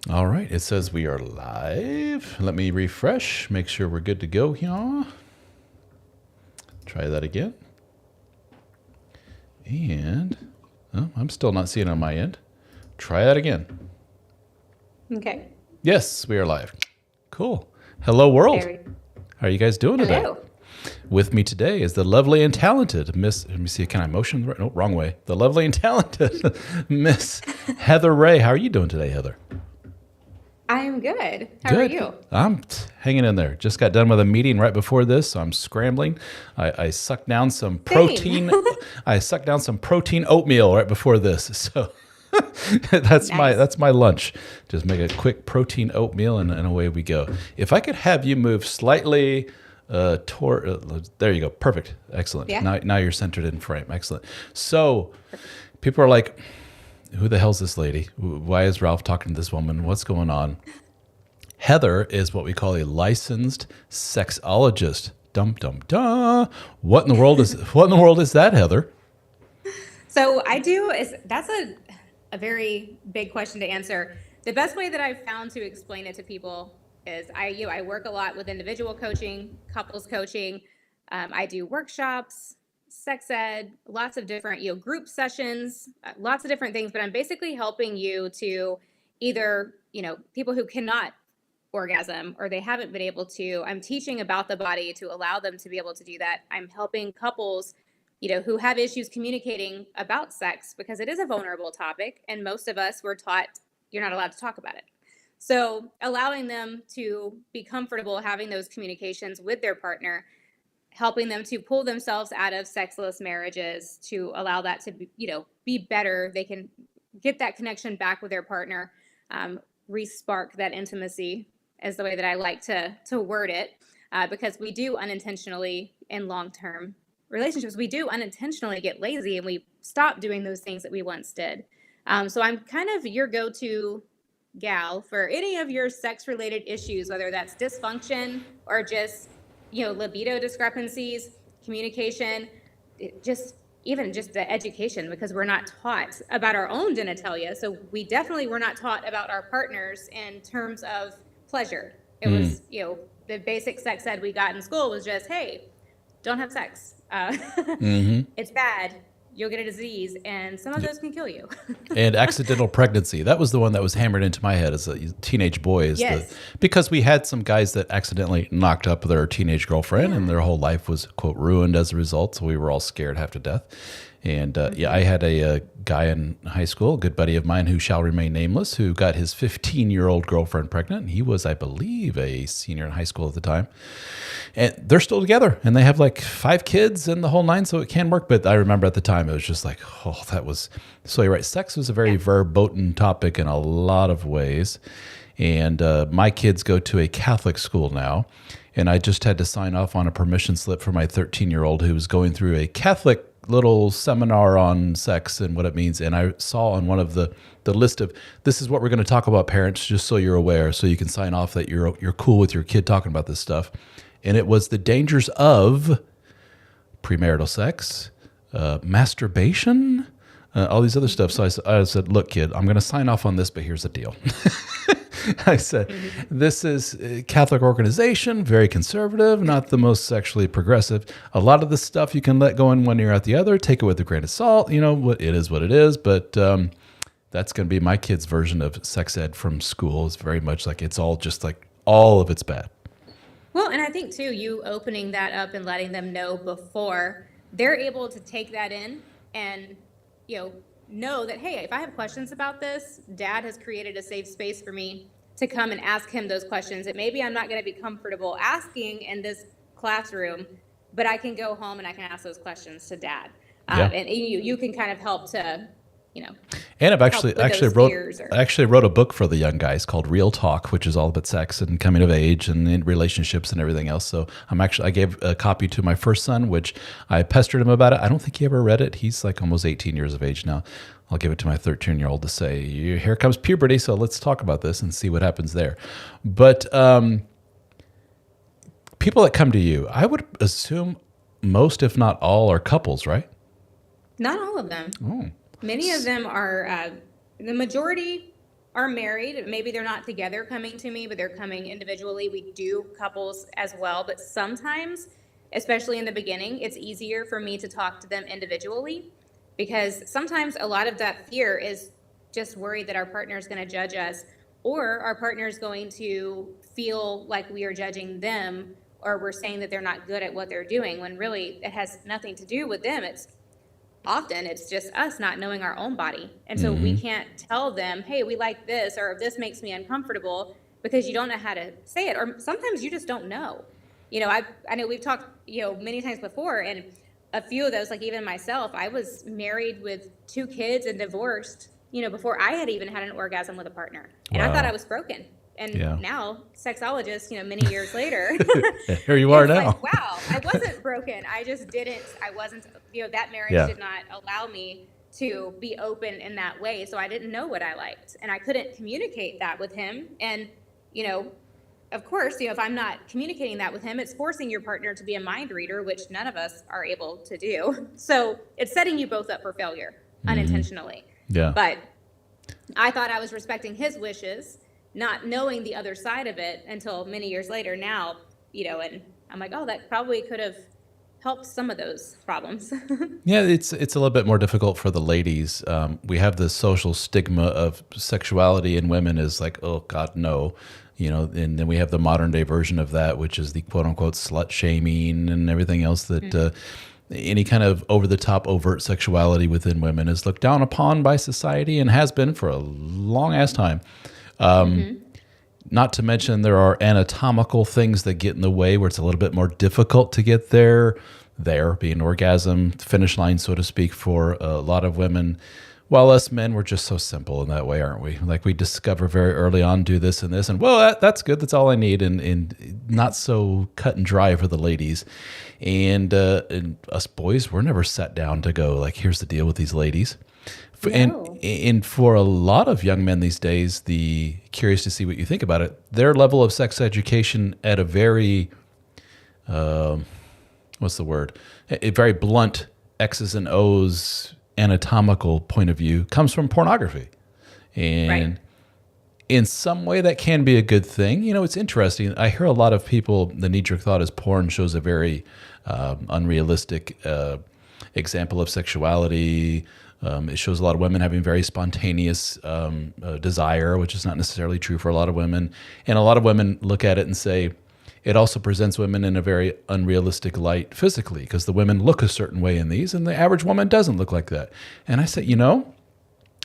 All right. It says we are live. Let me refresh, make sure we're good to go here. Try that again. And I'm still not seeing it on my end. Try that again. Okay. Yes, we are live. Cool. Hello, world. Very. How are you guys doing today? Hello. With me today is the lovely and talented Miss, let me see, can I motion? No, wrong way. The lovely and talented Miss Heather Ray. How are you doing today, Heather? I am good. How are you? I'm hanging in there. Just got done with a meeting right before this, so I'm scrambling. I sucked down some protein. I sucked down some protein oatmeal right before this, so that's my lunch. Just make a quick protein oatmeal, and away we go. If I could have you move slightly there you go. Perfect. Excellent. Yeah. Now you're centered in frame. Excellent. So people are like, who the hell's this lady? Why is Ralph talking to this woman? What's going on? Heather is what we call a licensed sexologist. Dum dum dum. What in the world is that, Heather? So that's a very big question to answer. The best way that I've found to explain it to people is I work a lot with individual coaching, couples coaching. I do workshops, sex ed, lots of different, group sessions, lots of different things, but I'm basically helping you to either, people who cannot orgasm or they haven't been able to, I'm teaching about the body to allow them to be able to do that. I'm helping couples, who have issues communicating about sex because it is a vulnerable topic. And most of us were taught you're not allowed to talk about it. So allowing them to be comfortable having those communications with their partner, helping them to pull themselves out of sexless marriages, to allow that to be better. They can get that connection back with their partner, re-spark that intimacy is the way that I like to word it, because we do unintentionally in long-term relationships, we do unintentionally get lazy and we stop doing those things that we once did. So I'm kind of your go-to gal for any of your sex-related issues, whether that's dysfunction or just libido discrepancies, communication, even just the education, because we're not taught about our own genitalia. So we definitely were not taught about our partners in terms of pleasure. It was, the basic sex ed we got in school was just, hey, don't have sex. It's bad. You'll get a disease, and some of those can kill you. And accidental pregnancy. That was the one that was hammered into my head as a teenage boy. Because we had some guys that accidentally knocked up their teenage girlfriend, and their whole life was, quote, ruined as a result. So we were all scared half to death. And I had a guy in high school, a good buddy of mine who shall remain nameless, who got his 15-year-old girlfriend pregnant. He was, I believe, a senior in high school at the time. And they're still together, and they have like 5 kids and the whole nine, so it can work. But I remember at the time, it was just like, oh, that was... So you're right, sex was a very verboten topic in a lot of ways. And my kids go to a Catholic school now, and I just had to sign off on a permission slip for my 13-year-old who was going through a Catholic little seminar on sex and what it means. And I saw on one of the list of, this is what we're going to talk about, parents, just so you're aware, so you can sign off that you're cool with your kid talking about this stuff. And it was the dangers of premarital sex, masturbation, all these other stuff. So I said, look, kid, I'm going to sign off on this, but here's the deal. I said, this is a Catholic organization, very conservative, not the most sexually progressive. A lot of the stuff you can let go in one ear out the other, take it with a grain of salt. It is what it is. But that's going to be my kid's version of sex ed from school. It's very much like it's all just like all of it's bad. Well, and I think too, you opening that up and letting them know before, they're able to take that in and, know that, hey, if I have questions about this, Dad has created a safe space for me to come and ask him those questions that maybe I'm not going to be comfortable asking in this classroom, but I can go home and I can ask those questions to Dad. And you can kind of help to, And I've actually wrote a book for the young guys called Real Talk, which is all about sex and coming of age and in relationships and everything else. So I gave a copy to my first son, which I pestered him about it. I don't think he ever read it. He's like almost 18 years of age now. I'll give it to my 13-year-old to say, here comes puberty, so let's talk about this and see what happens there. But people that come to you, I would assume most, if not all, are couples, right? Not all of them. Oh. Many of them are, the majority are married, maybe they're not together coming to me, but they're coming individually. We do couples as well, but sometimes, especially in the beginning, it's easier for me to talk to them individually, because sometimes a lot of that fear is just worried that our partner is going to judge us, or our partner is going to feel like we are judging them, or we're saying that they're not good at what they're doing, when really it has nothing to do with them. It's just us not knowing our own body. And so we can't tell them, hey, we like this, or this makes me uncomfortable, because you don't know how to say it. Or sometimes you just don't know. I know we've talked, many times before, and a few of those, like even myself, I was married with 2 kids and divorced, before I had even had an orgasm with a partner. And I thought I was broken. And now, sexologist, many years later, here you are now. Like, wow, I wasn't broken. I just didn't, I wasn't, that marriage did not allow me to be open in that way. So I didn't know what I liked, and I couldn't communicate that with him. And, of course, if I'm not communicating that with him, it's forcing your partner to be a mind reader, which none of us are able to do. So it's setting you both up for failure unintentionally. Yeah. But I thought I was respecting his wishes, not knowing the other side of it until many years later now, and I'm like, oh, that probably could have helped some of those problems. Yeah, it's a little bit more difficult for the ladies. We have this social stigma of sexuality in women is like, oh God, no. And then we have the modern day version of that, which is the quote unquote slut shaming and everything else that any kind of over the top overt sexuality within women is looked down upon by society, and has been for a long ass time. Not to mention there are anatomical things that get in the way where it's a little bit more difficult to get there being orgasm, finish line, so to speak, for a lot of women. While us men, we're just so simple in that way, aren't we? Like we discover very early on, do this and this, and well, that's good. That's all I need. And not so cut and dry for the ladies. And us boys, we're never sat down to go like, here's the deal with these ladies. No. And for a lot of young men these days, curious to see what you think about it, their level of sex education at a very, what's the word? A very blunt X's and O's anatomical point of view comes from pornography. And in some way that can be a good thing. It's interesting. I hear a lot of people, the knee-jerk thought is porn shows a very unrealistic example of sexuality. It shows a lot of women having very spontaneous desire, which is not necessarily true for a lot of women. And a lot of women look at it and say, it also presents women in a very unrealistic light physically, because the women look a certain way in these, and the average woman doesn't look like that. And I say,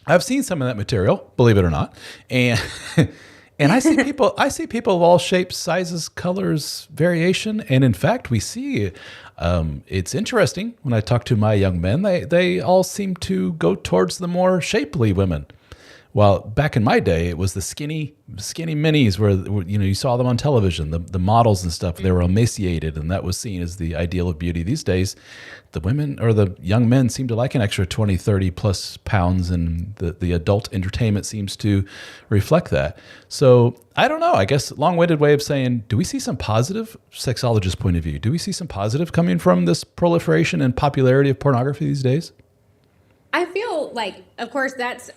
I've seen some of that material, believe it or not, and I see people of all shapes, sizes, colors, variation, and in fact, we see. It's interesting when I talk to my young men; they all seem to go towards the more shapely women. While back in my day, it was the skinny minis where you saw them on television, the models and stuff. They were emaciated, and that was seen as the ideal of beauty. These days, the women or the young men seem to like an extra 20, 30 plus pounds, and the adult entertainment seems to reflect that. So I don't know. I guess long-winded way of saying, do we see some positive, sexologist point of view? Do we see some positive coming from this proliferation and popularity of pornography these days? I feel like, of course, that's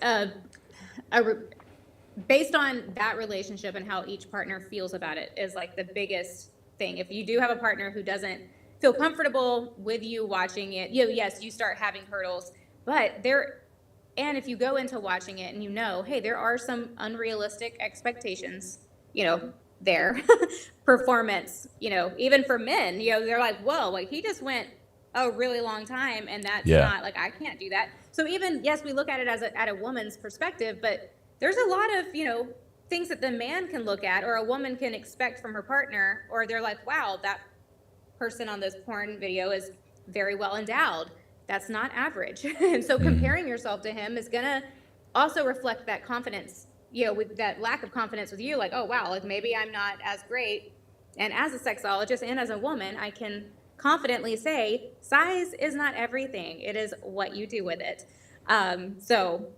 based on that relationship and how each partner feels about it is like the biggest thing. If you do have a partner who doesn't feel comfortable with you watching it, yes, you start having hurdles, and if you go into watching it and hey, there are some unrealistic expectations, there, performance, even for men, they're like, whoa, like he just went a really long time, and that's not like, I can't do that. So even, yes, we look at it at a woman's perspective, but there's a lot of, things that the man can look at or a woman can expect from her partner, or they're like, wow, that person on this porn video is very well endowed. That's not average. And so comparing yourself to him is going to also reflect that confidence, with that lack of confidence with you, like, oh, wow, like maybe I'm not as great. And as a sexologist and as a woman, I can confidently say size is not everything. It is what you do with it. So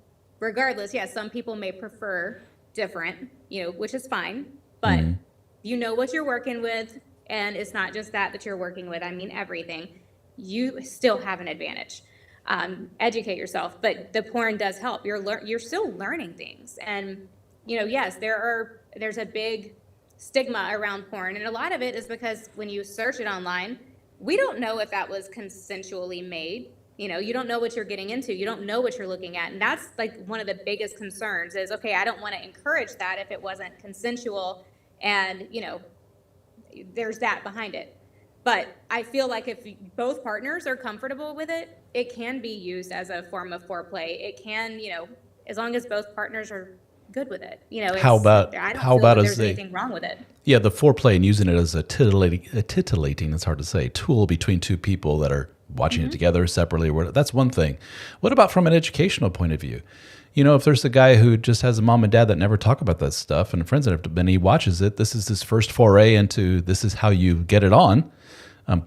regardless, yes, some people may prefer different, which is fine, but you know what you're working with, and it's not just that you're working with. I mean, everything. You still have an advantage. Educate yourself, but the porn does help. You're still learning things, and yes, there's a big stigma around porn, and a lot of it is because when you search it online, we don't know if that was consensually made. You don't know what you're getting into. You don't know what you're looking at. And that's like one of the biggest concerns is, okay, I don't want to encourage that if it wasn't consensual. And, there's that behind it. But I feel like if both partners are comfortable with it, it can be used as a form of foreplay. It can, as long as both partners are good with it. I don't feel like there's anything wrong with it. Yeah, the foreplay and using it as a titillating, it's hard to say, tool between two people that are watching it together separately. That's one thing. What about from an educational point of view? If there's a guy who just has a mom and dad that never talk about that stuff and friends that have been, he watches it, this is his first foray into this is how you get it on.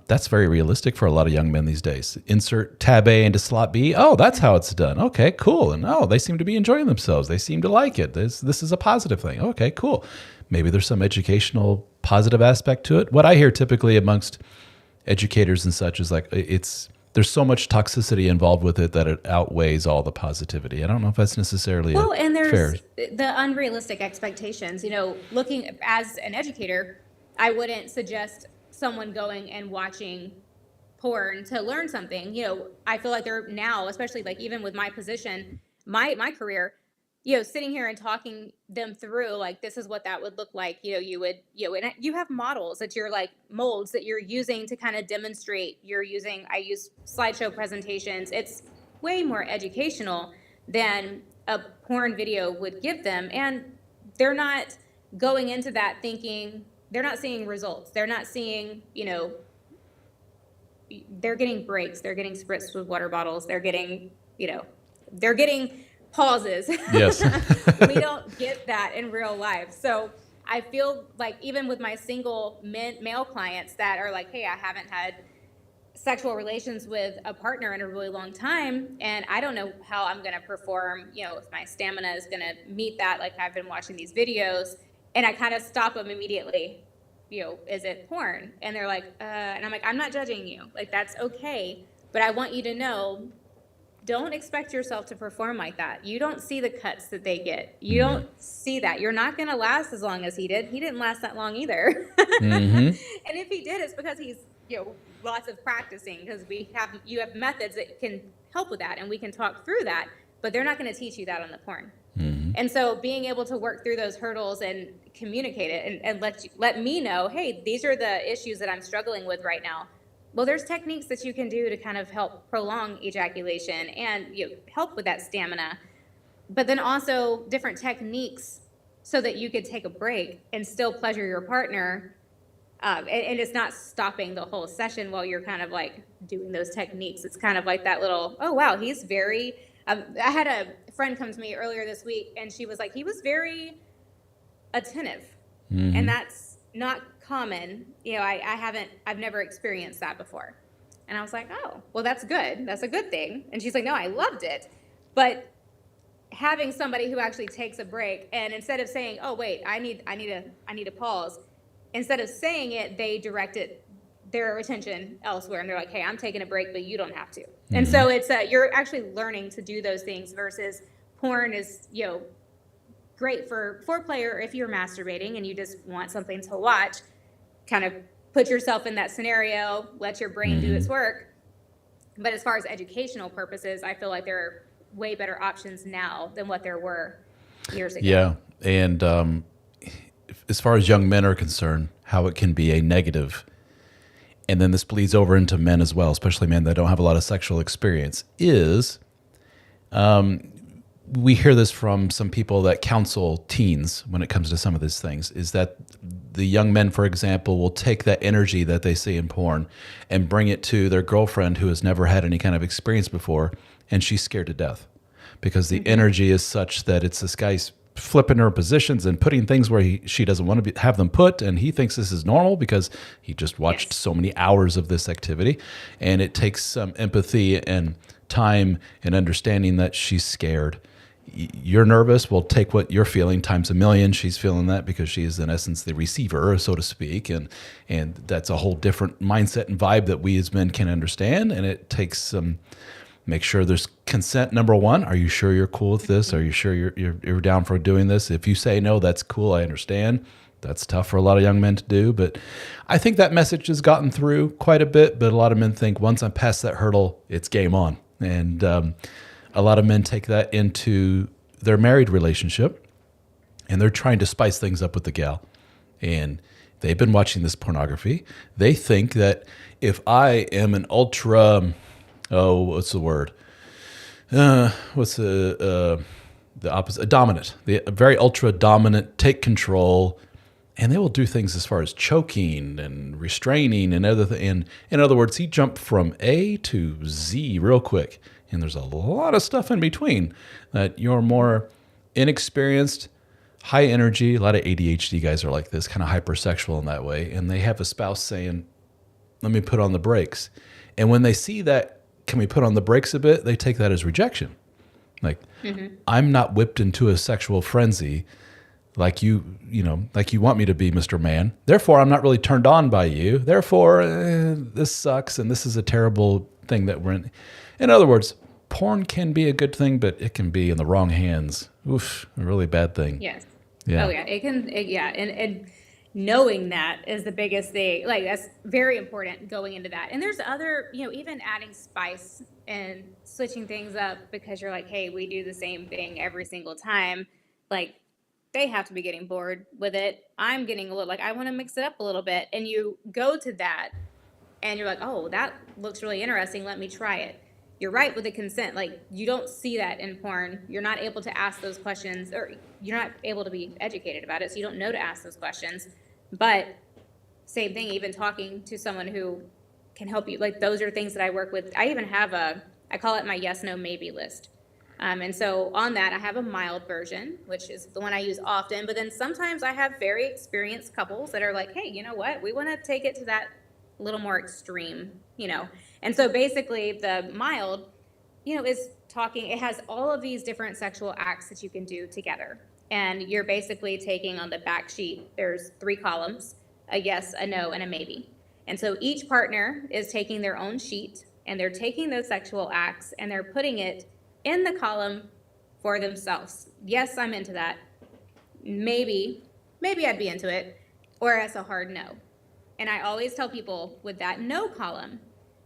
That's very realistic for a lot of young men these days. Insert tab A into slot B. Oh, that's how it's done. Okay, cool. And they seem to be enjoying themselves. They seem to like it. This is a positive thing. Okay, cool. Maybe there's some educational positive aspect to it. What I hear typically amongst educators and such is like there's so much toxicity involved with it that it outweighs all the positivity. I don't know if that's necessarily and there's fair. The unrealistic expectations. Looking as an educator, I wouldn't suggest someone going and watching porn to learn something. I feel like they're now, especially like even with my position, my career, sitting here and talking them through like this is what that would look like. You would and you have models that you're like molds that you're using to kind of demonstrate. I use slideshow presentations. It's way more educational than a porn video would give them, and they're not going into that thinking. They're not seeing results. They're not seeing, they're getting breaks. They're getting spritzed with water bottles. They're getting, they're getting pauses. Yes. We don't get that in real life. So I feel like even with my single male clients that are like, hey, I haven't had sexual relations with a partner in a really long time, and I don't know how I'm going to perform, if my stamina is going to meet that. Like I've been watching these videos. And I kind of stop them immediately. Is it porn? And they're like, and I'm like, I'm not judging you. Like, that's okay. But I want you to know, don't expect yourself to perform like that. You don't see the cuts that they get. You don't see that. You're not going to last as long as he did. He didn't last that long either. And if he did, it's because he's, lots of practicing, because you have methods that can help with that. And we can talk through that. But they're not going to teach you that on the porn. And so being able to work through those hurdles and communicate it and let me know, hey, these are the issues that I'm struggling with right now. Well, there's techniques that you can do to kind of help prolong ejaculation and help with that stamina. But then also different techniques so that you could take a break and still pleasure your partner. And it's not stopping the whole session while you're kind of like doing those techniques. It's kind of like that little, oh, wow, he's very... I had a friend come to me earlier this week, and she was like, he was very attentive. And that's not common. I've never experienced that before. And I was like, oh, well, that's good. That's a good thing. And she's like, no, I loved it. But having somebody who actually takes a break, and instead of saying, oh, wait, I need a pause, instead of saying it, they directed their attention elsewhere, and they're like, hey, I'm taking a break, but you don't have to. And so it's you're actually learning to do those things versus porn is, great for foreplay, or if you're masturbating and you just want something to watch, kind of put yourself in that scenario, let your brain do its work. But as far as educational purposes, I feel like there are way better options now than what there were years ago. Yeah. And as far as young men are concerned, how it can be a negative, and then this bleeds over into men as well, especially men that don't have a lot of sexual experience, is we hear this from some people that counsel teens when it comes to some of these things, is that the young men, for example, will take that energy that they see in porn and bring it to their girlfriend who has never had any kind of experience before, and she's scared to death because the energy is such that it's this guy's flipping her positions and putting things where she doesn't want to have them put, and he thinks this is normal because he just watched so many hours of this activity. And it takes some empathy and time and understanding that she's scared. You're nervous. Well, take what you're feeling times a million. She's feeling that because she is in essence the receiver, so to speak, and that's a whole different mindset and vibe that we as men can understand. And it takes some Make sure there's consent. Number one, are you sure you're cool with this? Are you sure you're down for doing this? If you say no, that's cool. I understand. That's tough for a lot of young men to do, but I think that message has gotten through quite a bit. But a lot of men think once I'm past that hurdle, it's game on. And a lot of men take that into their married relationship, and they're trying to spice things up with the gal. And they've been watching this pornography. They think that if I am an ultra, what's the word? What's the opposite? A dominant. A very ultra dominant, take control, and they will do things as far as choking and restraining and other things. And in other words, he jumped from A to Z real quick. And there's a lot of stuff in between that you're more inexperienced, high energy. A lot of ADHD guys are like this, kind of hypersexual in that way. And they have a spouse saying, let me put on the brakes. And when they see that, can we put on the brakes a bit? They take that as rejection. Like, I'm not whipped into a sexual frenzy like you want me to be, Mr. Man. Therefore, I'm not really turned on by you. Therefore, this sucks, and this is a terrible thing that we're in. In other words, porn can be a good thing, but it can be in the wrong hands. Oof, a really bad thing. Yes. Yeah. Oh yeah, it can. And knowing that is the biggest thing. Like that's very important going into that. And there's other, even adding spice and switching things up because you're like, hey, we do the same thing every single time. Like they have to be getting bored with it. I'm getting a little like I want to mix it up a little bit, and you go to that, and you're like, oh, that looks really interesting. Let me try it. You're right with the consent. Like you don't see that in porn. You're not able to ask those questions, or you're not able to be educated about it, so you don't know to ask those questions. But same thing, even talking to someone who can help you. Like those are things that I work with. I even have I call it my yes, no, maybe list. And so on that, I have a mild version, which is the one I use often. But then sometimes I have very experienced couples that are like, hey, you know what? We want to take it to that little more extreme, And so basically the mild, is talking, it has all of these different sexual acts that you can do together. And you're basically taking on the back sheet, there's 3 columns, a yes, a no, and a maybe. And so each partner is taking their own sheet and they're taking those sexual acts and they're putting it in the column for themselves. Yes, I'm into that. Maybe I'd be into it, or as a hard no. And I always tell people with that no column,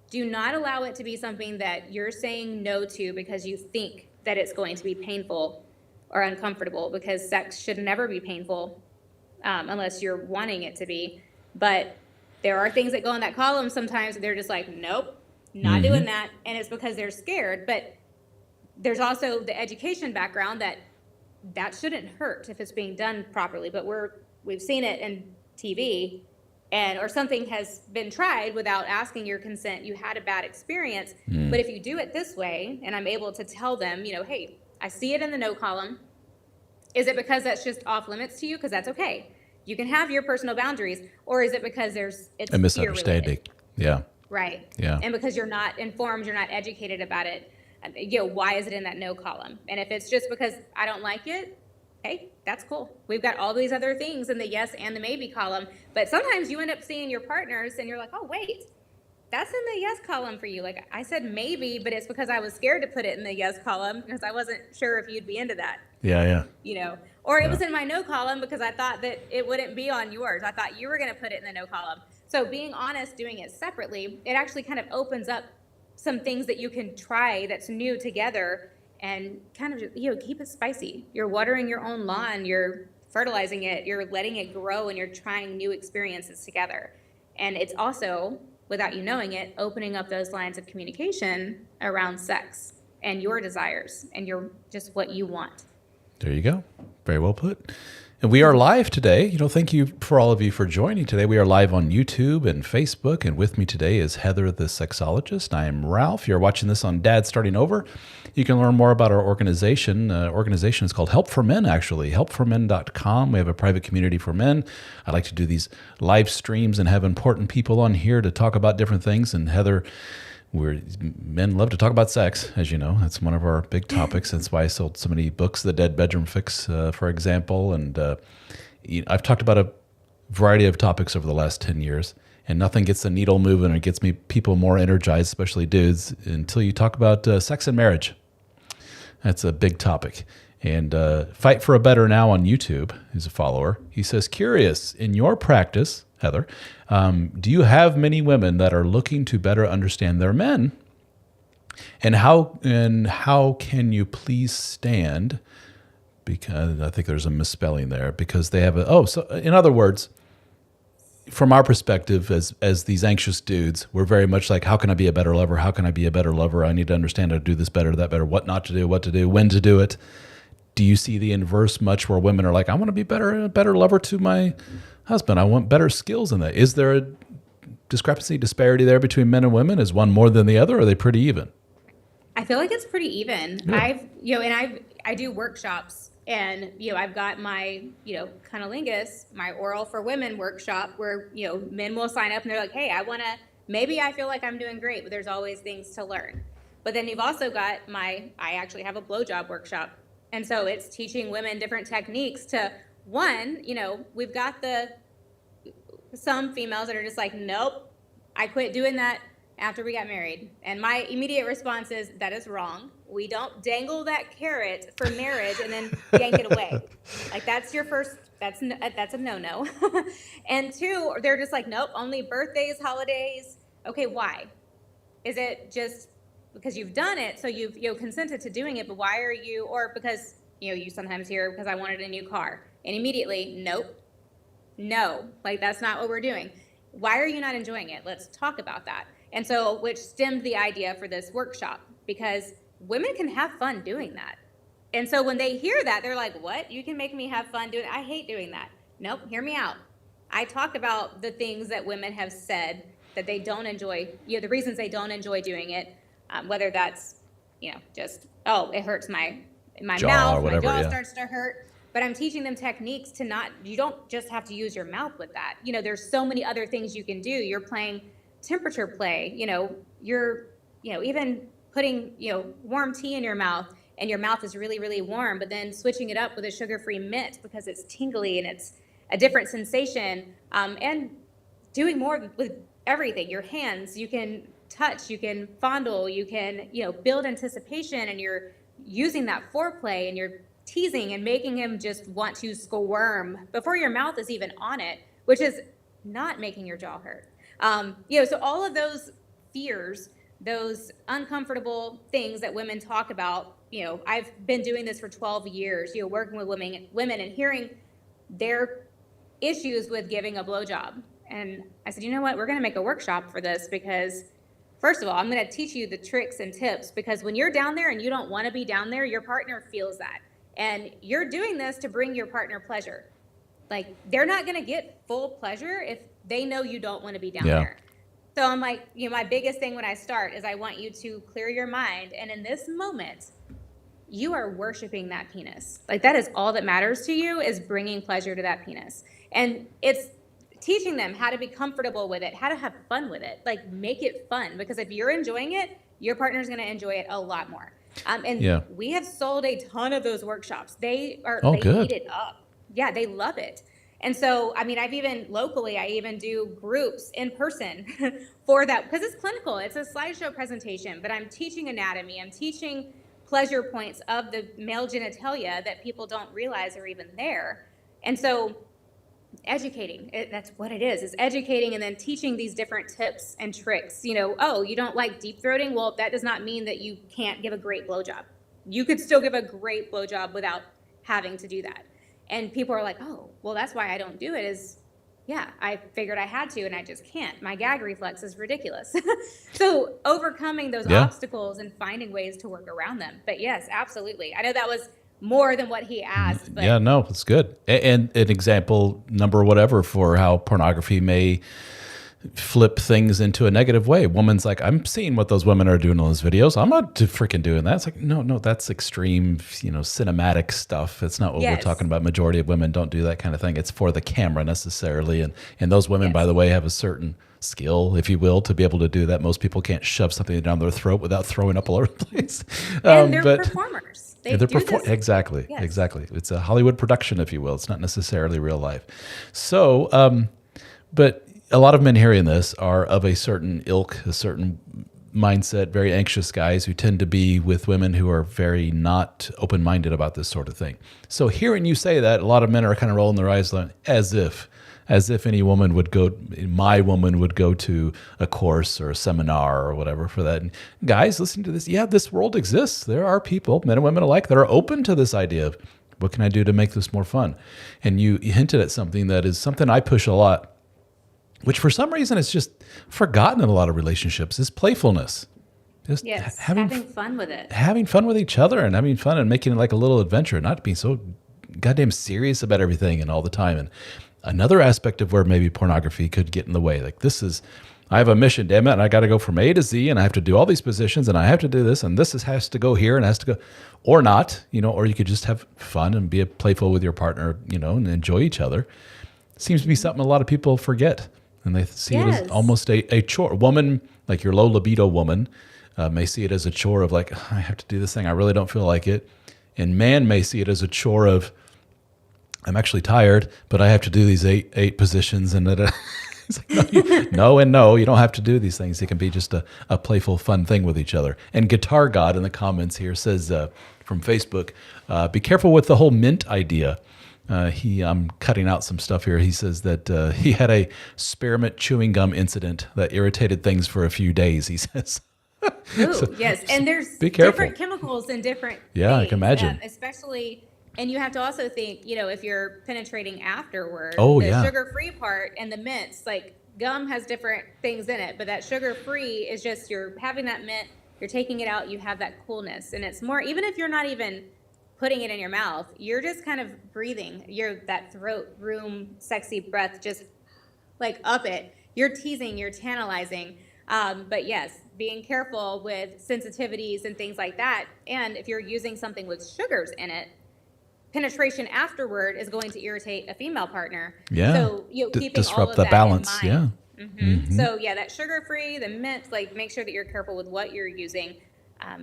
do not allow it to be something that you're saying no to because you think that it's going to be painful or uncomfortable, because sex should never be painful unless you're wanting it to be. But there are things that go in that column sometimes they're just like, nope, not doing that. And it's because they're scared. But there's also the education background that shouldn't hurt if it's being done properly. But we've seen it in TV. Or something has been tried without asking your consent, you had a bad experience. But if you do it this way, and I'm able to tell them, hey, I see it in the no column. Is it because that's just off limits to you? Because that's okay. You can have your personal boundaries. Or is it because it's a misunderstanding? Yeah. Right. Yeah. And because you're not informed, you're not educated about it. Why is it in that no column? And if it's just because I don't like it, hey, that's cool. We've got all these other things in the yes and the maybe column. But sometimes you end up seeing your partners and you're like, oh, wait, that's in the yes column for you. Like I said maybe, but it's because I was scared to put it in the yes column because I wasn't sure if you'd be into that. Yeah. Or it was in my no column because I thought that it wouldn't be on yours. I thought you were going to put it in the no column. So being honest, doing it separately, it actually kind of opens up some things that you can try that's new together. And kind of, keep it spicy. You're watering your own lawn, you're fertilizing it, you're letting it grow, and you're trying new experiences together. And it's also, without you knowing it, opening up those lines of communication around sex and your desires and just what you want. There you go. Very well put. And we are live today. Thank you for all of you for joining today. We are live on YouTube and Facebook. And with me today is Heather, the sexologist. I am Ralph. You're watching this on Dad Starting Over. You can learn more about our organization. Organization is called Help for Men, actually. Helpformen.com. We have a private community for men. I like to do these live streams and have important people on here to talk about different things. And Heather, men love to talk about sex, as you know. That's one of our big topics. That's why I sold so many books, The Dead Bedroom Fix, for example. And I've talked about a variety of topics over the last 10 years. and nothing gets the needle moving or gets me people more energized, especially dudes, until you talk about sex and marriage. That's a big topic. And Fight for a Better Now on YouTube is a follower. He says, curious, in your practice, Heather, do you have many women that are looking to better understand their men? And how can you please stand? Because I think there's a misspelling there. Because they have so in other words, from our perspective as these anxious dudes, we're very much like, how can I be a better lover? How can I be a better lover? I need to understand how to do this better, that better, what not to do, what to do, when to do it. Do you see the inverse much where women are like, I want to be a better lover to my husband. I want better skills in that. Is there a disparity there between men and women? Is one more than the other, or are they pretty even? I feel like it's pretty even. Yeah. I do workshops, and I've got my cunnilingus, my oral for women workshop, where men will sign up and they're like, hey, maybe I feel like I'm doing great, but there's always things to learn. But then you've also got I actually have a blowjob workshop, and so it's teaching women different techniques to we've got some females that are just like, nope, I quit doing that after we got married. And my immediate response is, that is wrong. We don't dangle that carrot for marriage and then yank it away. Like, that's a no-no. And two, they're just like, nope, only birthdays, holidays. Okay, why? Is it just because you've done it, so you've consented to doing it, but why are you, or because, you sometimes hear, because I wanted a new car. And immediately, nope, no, like, that's not what we're doing. Why are you not enjoying it? Let's talk about that. And so, which stemmed the idea for this workshop, because women can have fun doing that. And so when they hear that, they're like, what? You can make me have fun doing it? I hate doing that. Nope, hear me out. I talk about the things that women have said that they don't enjoy, the reasons they don't enjoy doing it, whether that's, just, it hurts my jaw, mouth, or whatever, my jaw starts to hurt. But I'm teaching them techniques to you don't just have to use your mouth with that. There's so many other things you can do. You're playing temperature play, you're, even putting, warm tea in your mouth, and your mouth is really, really warm, but then switching it up with a sugar-free mint because it's tingly and it's a different sensation, and doing more with everything. Your hands, you can touch, you can fondle, you can, build anticipation, and you're using that foreplay, and you're teasing and making him just want to squirm before your mouth is even on it, which is not making your jaw hurt. So all of those fears, those uncomfortable things that women talk about, I've been doing this for 12 years, working with women and hearing their issues with giving a blowjob. And I said, you know what, we're going to make a workshop for this, because first of all, I'm going to teach you the tricks and tips, because when you're down there and you don't want to be down there, your partner feels that. And you're doing this to bring your partner pleasure. Like, they're not going to get full pleasure if they know you don't want to be down there. So I'm like, my biggest thing when I start is I want you to clear your mind. And in this moment, you are worshiping that penis. Like, that is all that matters to you, is bringing pleasure to that penis. And it's teaching them how to be comfortable with it, how to have fun with it. Like, make it fun, because if you're enjoying it, your partner's going to enjoy it a lot more. We have sold a ton of those workshops. They eat it up. Yeah, they love it. And so, I even do groups in person for that, because it's clinical. It's a slideshow presentation, but I'm teaching anatomy. I'm teaching pleasure points of the male genitalia that people don't realize are even there. And so educating, that's what it is educating, and then teaching these different tips and tricks. You don't like deep throating? Well, that does not mean that you can't give a great blowjob. You could still give a great blowjob without having to do that. And people are like, oh, well, that's why I don't do it, I figured I had to, and I just can't. My gag reflex is ridiculous. So overcoming those obstacles and finding ways to work around them. But yes, absolutely. I know that was more than what he asked. But yeah, no, it's good. And an example, number whatever, for how pornography may flip things into a negative way. Woman's like, I'm seeing what those women are doing in those videos. I'm not freaking doing that. It's like, no, that's extreme, cinematic stuff. It's not what we're talking about. Majority of women don't do that kind of thing. It's for the camera necessarily. And those women, by the way, have a certain skill, if you will, to be able to do that. Most people can't shove something down their throat without throwing up all over the place. And they're performers. Exactly. It's a Hollywood production, if you will. It's not necessarily real life. So, but a lot of men hearing this are of a certain ilk, a certain mindset, very anxious guys who tend to be with women who are very not open-minded about this sort of thing. So hearing you say that, a lot of men are kind of rolling their eyes like, as if any woman would go, my woman would go to a course or a seminar or whatever for that. And guys, listen to this. Yeah, this world exists. There are people, men and women alike, that are open to this idea of what can I do to make this more fun? And you hinted at something that is something I push a lot, which for some reason is just forgotten in a lot of relationships, is playfulness. Just having fun with it. Having fun with each other and having fun and making it like a little adventure, not being so goddamn serious about everything and all the time. And another aspect of where maybe pornography could get in the way, like I have a mission, damn it, and I got to go from A to Z, and I have to do all these positions, and I have to do this, and has to go here, and has to go, or not, or you could just have fun and be playful with your partner, and enjoy each other. Seems to be something a lot of people forget. And they see it as almost a chore. A woman, like your low libido woman, may see it as a chore of like, I have to do this thing. I really don't feel like it. And man may see it as a chore of, I'm actually tired, but I have to do these eight positions. And it's like, no, you don't have to do these things. It can be just a playful, fun thing with each other. And Guitar God in the comments here says from Facebook, be careful with the whole mint idea. I'm cutting out some stuff here. He says that he had a spearmint chewing gum incident that irritated things for a few days, he says. Ooh, yes. And there's different chemicals in different things, I can imagine. Especially, and you have to also think, if you're penetrating afterward, the sugar-free part and the mints, like gum has different things in it, but that sugar-free is just you're having that mint, you're taking it out, you have that coolness. And it's more, even if you're not even putting it in your mouth, you're just kind of breathing. That throat room, sexy breath, just like up it. You're teasing, you're tantalizing. But yes, being careful with sensitivities and things like that. And if you're using something with sugars in it, penetration afterward is going to irritate a female partner. Yeah. So keeping disrupt all of the that balance. in mind. Yeah. Mm-hmm. Mm-hmm. So the sugar-free, the mint, make sure that you're careful with what you're using.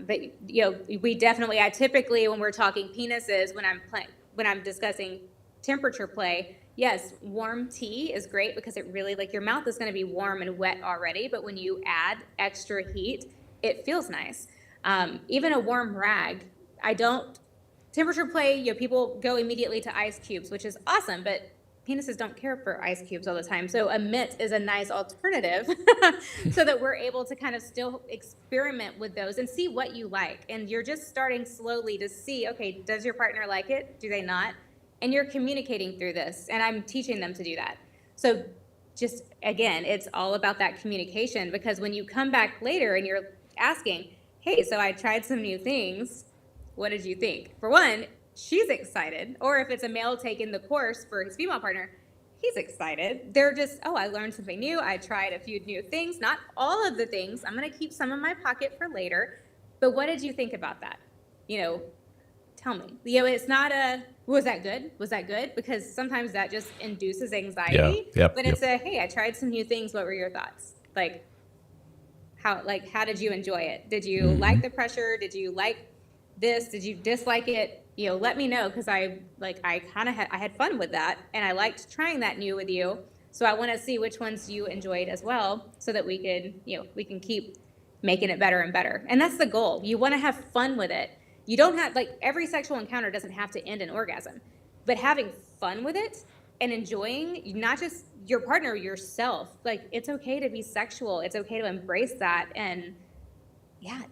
But I typically, when we're talking penises, when I'm discussing temperature play, yes, warm tea is great because it really, your mouth is going to be warm and wet already, but when you add extra heat, it feels nice. Even a warm rag, temperature play, people go immediately to ice cubes, which is awesome, but penises don't care for ice cubes all the time. So a mitt is a nice alternative so that we're able to kind of still experiment with those and see what you like. And you're just starting slowly to see, okay, does your partner like it? Do they not? And you're communicating through this. And I'm teaching them to do that. So just, again, it's all about that communication, because when you come back later and you're asking, hey, so I tried some new things. What did you think? For one, she's excited. Or if it's a male taking the course for his female partner, he's excited. They're just, I learned something new. I tried a few new things, not all of the things. I'm going to keep some in my pocket for later. But what did you think about that? Tell me. It's not was that good? Was that good? Because sometimes that just induces anxiety. Yeah. But it's hey, I tried some new things. What were your thoughts? How did you enjoy it? Did you like the pressure? Did you like this? Did you dislike it? Let me know, because I had fun with that, and I liked trying that new with you. So I want to see which ones you enjoyed as well, so that we can keep making it better and better. And that's the goal. You want to have fun with it. You don't have, every sexual encounter doesn't have to end in orgasm, but having fun with it and enjoying not just your partner, yourself. It's okay to be sexual. It's okay to embrace that, and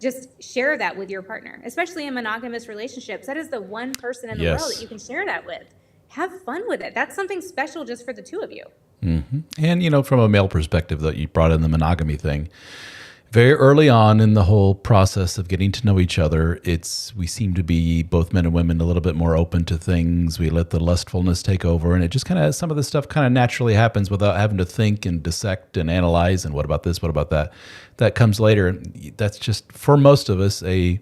just share that with your partner, especially in monogamous relationships. That is the one person in the world that you can share that with. Have fun with it. That's something special just for the two of you. Mm-hmm. And, from a male perspective, that you brought in the monogamy thing, very early on in the whole process of getting to know each other, we seem to be, both men and women, a little bit more open to things. We let the lustfulness take over, and it just kind of, some of the stuff kind of naturally happens without having to think and dissect and analyze and what about this, what about that. That comes later. That's just, for most of us, a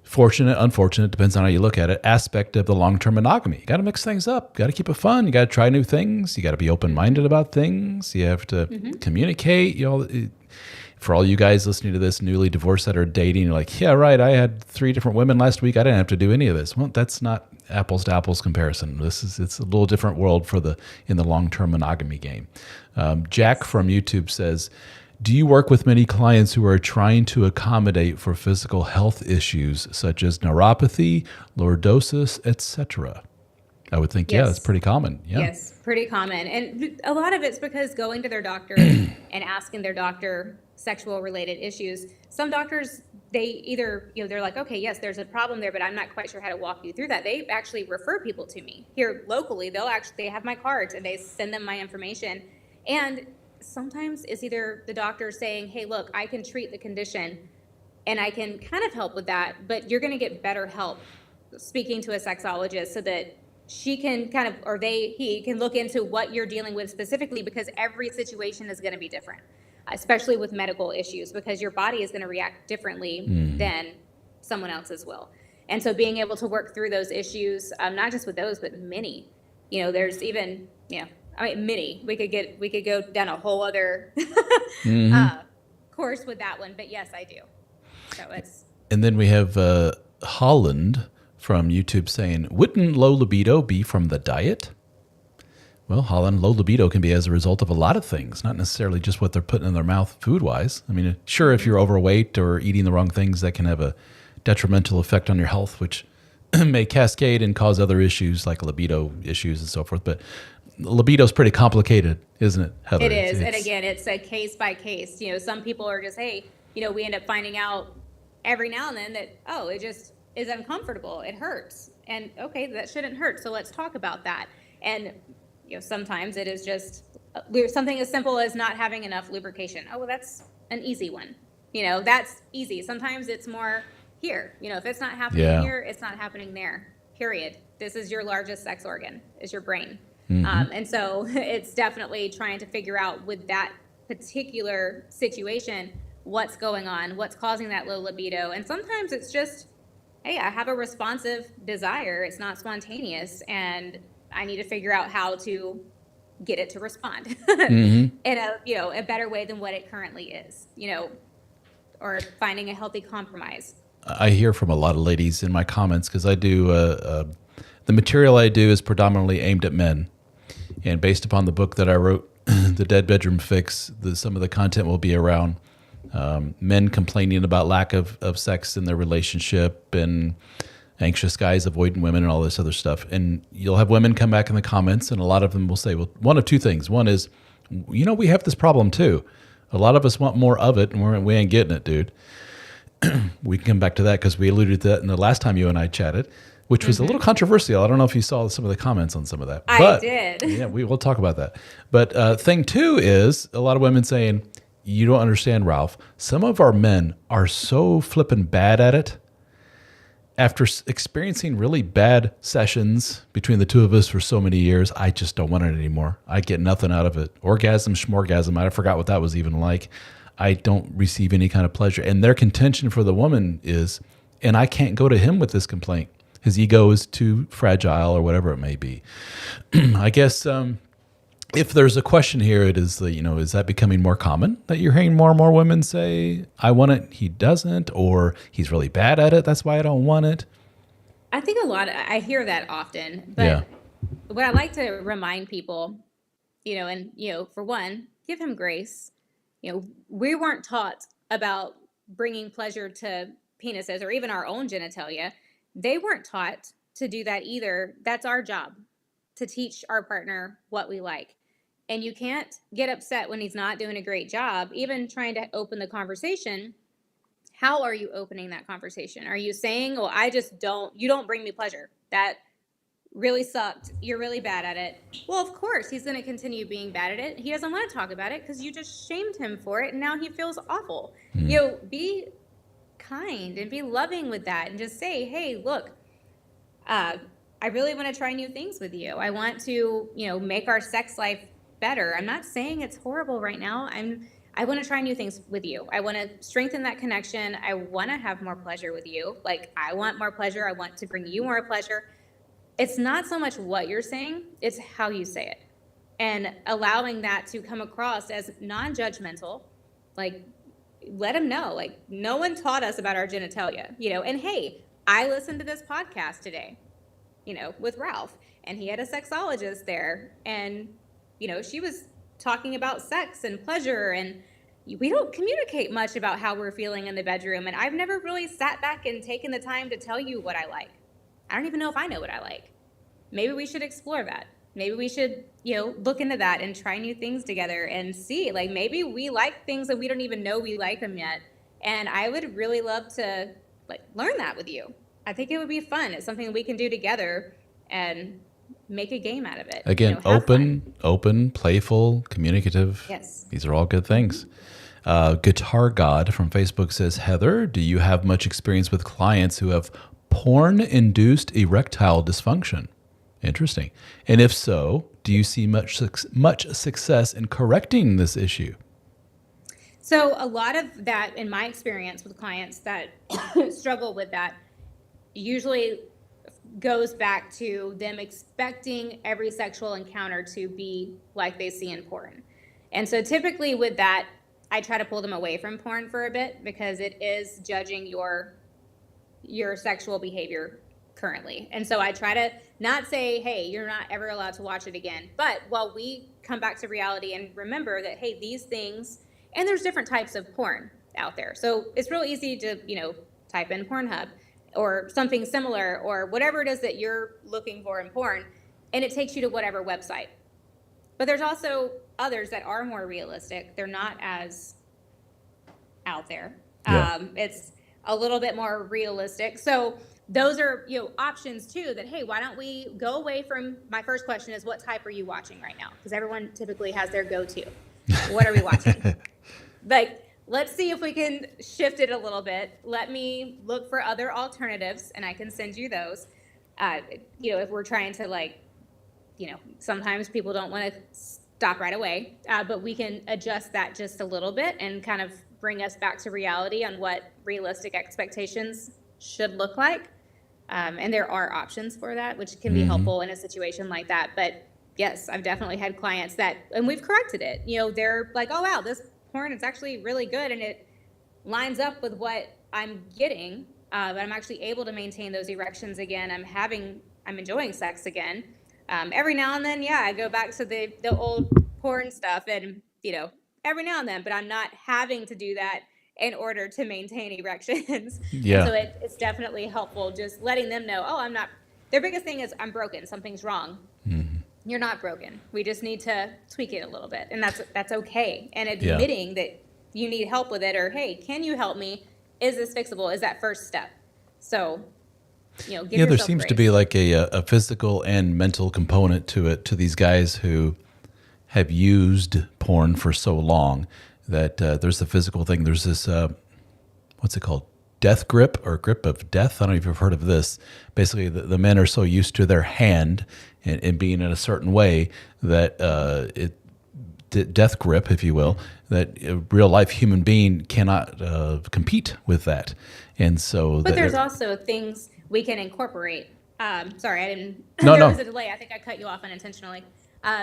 fortunate, unfortunate, depends on how you look at it, aspect of the long-term monogamy. You got to mix things up. You got to keep it fun. You got to try new things. You got to be open-minded about things. You have to communicate. For all you guys listening to this, newly divorced that are dating, you're like, yeah, right, I had 3 different women last week. I didn't have to do any of this. Well, that's not apples to apples comparison. It's a little different world in the long-term monogamy game. Jack from YouTube says, do you work with many clients who are trying to accommodate for physical health issues such as neuropathy, lordosis, etc.? I would think, yeah, it's pretty common. Yeah. Yes, pretty common. And a lot of it's because going to their doctor and asking their doctor sexual related issues. Some doctors, they either, they're like, okay, yes, there's a problem there, but I'm not quite sure how to walk you through that. They actually refer people to me here locally. They have my cards and they send them my information. And sometimes it's either the doctor saying, hey, look, I can treat the condition and I can kind of help with that, but you're going to get better help speaking to a sexologist so that she can he can look into what you're dealing with specifically, because every situation is going to be different, especially with medical issues, because your body is going to react differently than someone else's will. And so being able to work through those issues, not just with those, but many, there's even, many, we could go down a whole other course with that one, but yes, I do. So and then we have Holland from YouTube saying, wouldn't low libido be from the diet? Well, Holland, low libido can be as a result of a lot of things, not necessarily just what they're putting in their mouth food-wise. I mean, sure, if you're overweight or eating the wrong things, that can have a detrimental effect on your health, which may cascade and cause other issues like libido issues and so forth. But libido is pretty complicated, isn't it, Heather? It is. And again, it's a case by case. Some people are just, hey, we end up finding out every now and then that, oh, it just is uncomfortable. It hurts. And okay, that shouldn't hurt. So let's talk about that. And sometimes it is just something as simple as not having enough lubrication. Oh, well, that's an easy one. That's easy. Sometimes it's more here. If it's not happening here, it's not happening there. Period. This is your largest sex organ, is your brain. And so it's definitely trying to figure out with that particular situation, what's going on, what's causing that low libido. And sometimes it's just, hey, I have a responsive desire. It's not spontaneous. And I need to figure out how to get it to respond in a better way than what it currently is, or finding a healthy compromise. I hear from a lot of ladies in my comments, because I do, the material I do is predominantly aimed at men. And based upon the book that I wrote, The Dead Bedroom Fix, some of the content will be around men complaining about lack of sex in their relationship, and anxious guys avoiding women and all this other stuff. And you'll have women come back in the comments, and a lot of them will say, well, one of two things. One is, we have this problem too. A lot of us want more of it, and we ain't getting it, dude. We can come back to that because we alluded to that in the last time you and I chatted, which was a little controversial. I don't know if you saw some of the comments on some of that. I did. Yeah, we'll talk about that. But thing two is a lot of women saying, you don't understand, Ralph. Some of our men are so flippin' bad at it. After experiencing really bad sessions between the two of us for so many years, I just don't want it anymore. I get nothing out of it. Orgasm, schmorgasm, I forgot what that was even like. I don't receive any kind of pleasure. And their contention for the woman is, and I can't go to him with this complaint. His ego is too fragile or whatever it may be. I guess if there's a question here, it is, is that becoming more common that you're hearing more and more women say, I want it, he doesn't, or he's really bad at it, that's why I don't want it? I think I hear that often, but what I like to remind people, for one, give him grace. We weren't taught about bringing pleasure to penises or even our own genitalia. They weren't taught to do that either. That's our job, to teach our partner what we like. And you can't get upset when he's not doing a great job, even trying to open the conversation. How are you opening that conversation? Are you saying, well, you don't bring me pleasure. That really sucked. You're really bad at it. Well, of course, he's going to continue being bad at it. He doesn't want to talk about it because you just shamed him for it, and now he feels awful. Be kind and be loving with that, and just say, hey, look, I really want to try new things with you. I want to, make our sex life better. I'm not saying it's horrible right now. I want to try new things with you. I want to strengthen that connection. I want to have more pleasure with you. Like, I want more pleasure. I want to bring you more pleasure. It's not so much what you're saying, it's how you say it. And allowing that to come across as non-judgmental, like, let them know, like, no one taught us about our genitalia, and hey, I listened to this podcast today, with Ralph, and he had a sexologist there, and, she was talking about sex and pleasure, and we don't communicate much about how we're feeling in the bedroom, and I've never really sat back and taken the time to tell you what I like. I don't even know if I know what I like. Maybe we should explore that. Maybe we should, look into that and try new things together and see, like, maybe we like things that we don't even know we like them yet. And I would really love to, like, learn that with you. I think it would be fun. It's something we can do together and make a game out of it. Again, open, playful, communicative. Yes. These are all good things. Guitar God from Facebook says, Heather, do you have much experience with clients who have porn-induced erectile dysfunction? Interesting. And if so, do you see much success in correcting this issue? So a lot of that, in my experience with clients that struggle with that, usually goes back to them expecting every sexual encounter to be like they see in porn. And so typically with that, I try to pull them away from porn for a bit, because it is judging your sexual behavior currently. And so I try to not say, hey, you're not ever allowed to watch it again. But while we come back to reality and remember that, hey, these things, and there's different types of porn out there. So it's real easy to, type in Pornhub or something similar or whatever it is that you're looking for in porn, and it takes you to whatever website. But there's also others that are more realistic. They're not as out there. Yeah. It's a little bit more realistic. So those are, options too, that, hey, why don't we go away from, my first question is, what type are you watching right now? Because everyone typically has their go-to. What are we watching? Like, let's see if we can shift it a little bit. Let me look for other alternatives, and I can send you those. If we're trying to, sometimes people don't want to stop right away, but we can adjust that just a little bit and kind of bring us back to reality on what realistic expectations should look like. And there are options for that, which can be helpful in a situation like that. But yes, I've definitely had clients and we've corrected it. They're like, oh, wow, this porn is actually really good, and it lines up with what I'm getting, but I'm actually able to maintain those erections again. I'm enjoying sex again. Every now and then, I go back to the old porn stuff, and every now and then, but I'm not having to do that in order to maintain erections. Yeah. And so it's definitely helpful just letting them know, oh, I'm not. Their biggest thing is, I'm broken. Something's wrong. You're not broken. We just need to tweak it a little bit, and that's okay. And admitting that you need help with it, or, hey, can you help me? Is this fixable? Is that first step? So, give yourself there seems grace. to be like a physical and mental component to it, to these guys who have used porn for so long that there's the physical thing. There's this, what's it called? Death grip, or grip of death. I don't know if you've heard of this. Basically, the men are so used to their hand and being in a certain way that death grip, if you will, that a real life human being cannot compete with that. And so, but there's also things we can incorporate. Sorry, I didn't. No, there no. was a delay. I think I cut you off unintentionally.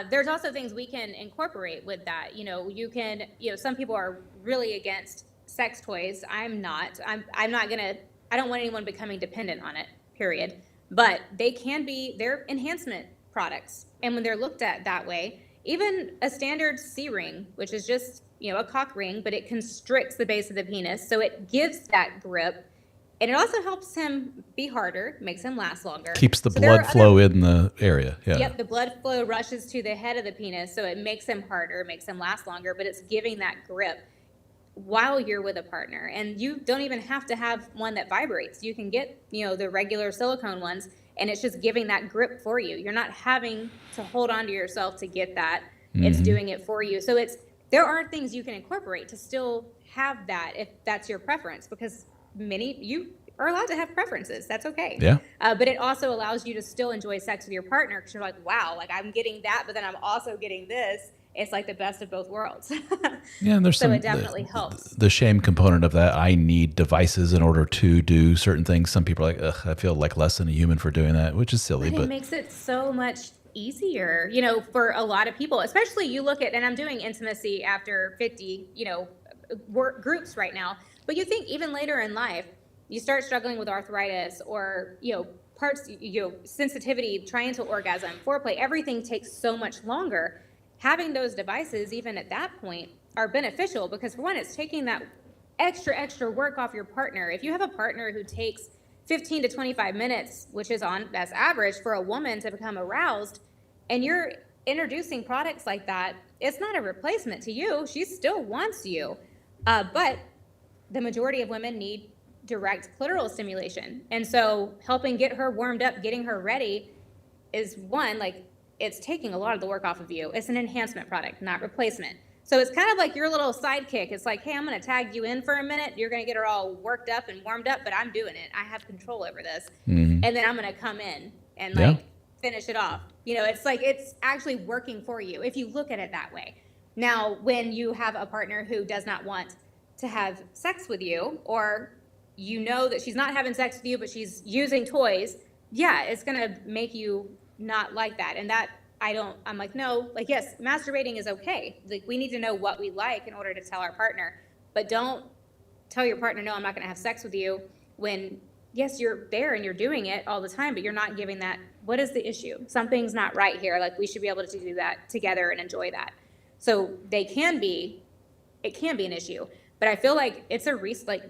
There's also things we can incorporate with that. You can. Some people are really against sex toys. I'm not. I'm not gonna. I don't want anyone becoming dependent on it. Period. But they can be. They're enhancement products, and when they're looked at that way, even a standard C-ring, which is just a cock ring, but it constricts the base of the penis, so it gives that grip. And it also helps him be harder, makes him last longer. Keeps the blood flow in the area. Yeah. Yep, the blood flow rushes to the head of the penis, so it makes him harder, makes him last longer, but it's giving that grip while you're with a partner. And you don't even have to have one that vibrates. You can get, the regular silicone ones, and it's just giving that grip for you. You're not having to hold on to yourself to get that. It's doing it for you. So there are things you can incorporate to still have that if that's your preference, because you are allowed to have preferences. That's okay. Yeah. But it also allows you to still enjoy sex with your partner, because you're like, wow, like, I'm getting that, but then I'm also getting this. It's like the best of both worlds. Yeah, and there's so it definitely helps. The shame component of that. I need devices in order to do certain things. Some people are like, ugh, I feel like less than a human for doing that, which is silly. But it makes it so much easier, for a lot of people, especially you look at, and I'm doing intimacy after 50, work groups right now. But you think even later in life, you start struggling with arthritis or, parts, sensitivity, trying to orgasm, foreplay, everything takes so much longer. Having those devices, even at that point, are beneficial because, for one, it's taking that extra work off your partner. If you have a partner who takes 15 to 25 minutes, which is that's average for a woman to become aroused, and you're introducing products like that, it's not a replacement to you. She still wants you. But the majority of women need direct clitoral stimulation. And so helping get her warmed up, getting her ready is one, like, it's taking a lot of the work off of you. It's an enhancement product, not replacement. So it's kind of like your little sidekick. It's like, hey, I'm going to tag you in for a minute. You're going to get her all worked up and warmed up, but I'm doing it. I have control over this. And then I'm going to come in and finish it off. It's like, it's actually working for you if you look at it that way. Now, when you have a partner who does not want to have sex with you, or that she's not having sex with you, but she's using toys, it's going to make you not like that. And that I'm like, no, like, yes, masturbating is okay. Like, we need to know what we like in order to tell our partner, but don't tell your partner, no, I'm not going to have sex with you, when yes, you're there and you're doing it all the time, but you're not giving that, what is the issue? Something's not right here. Like, we should be able to do that together and enjoy that. So it can be an issue, but I feel like it's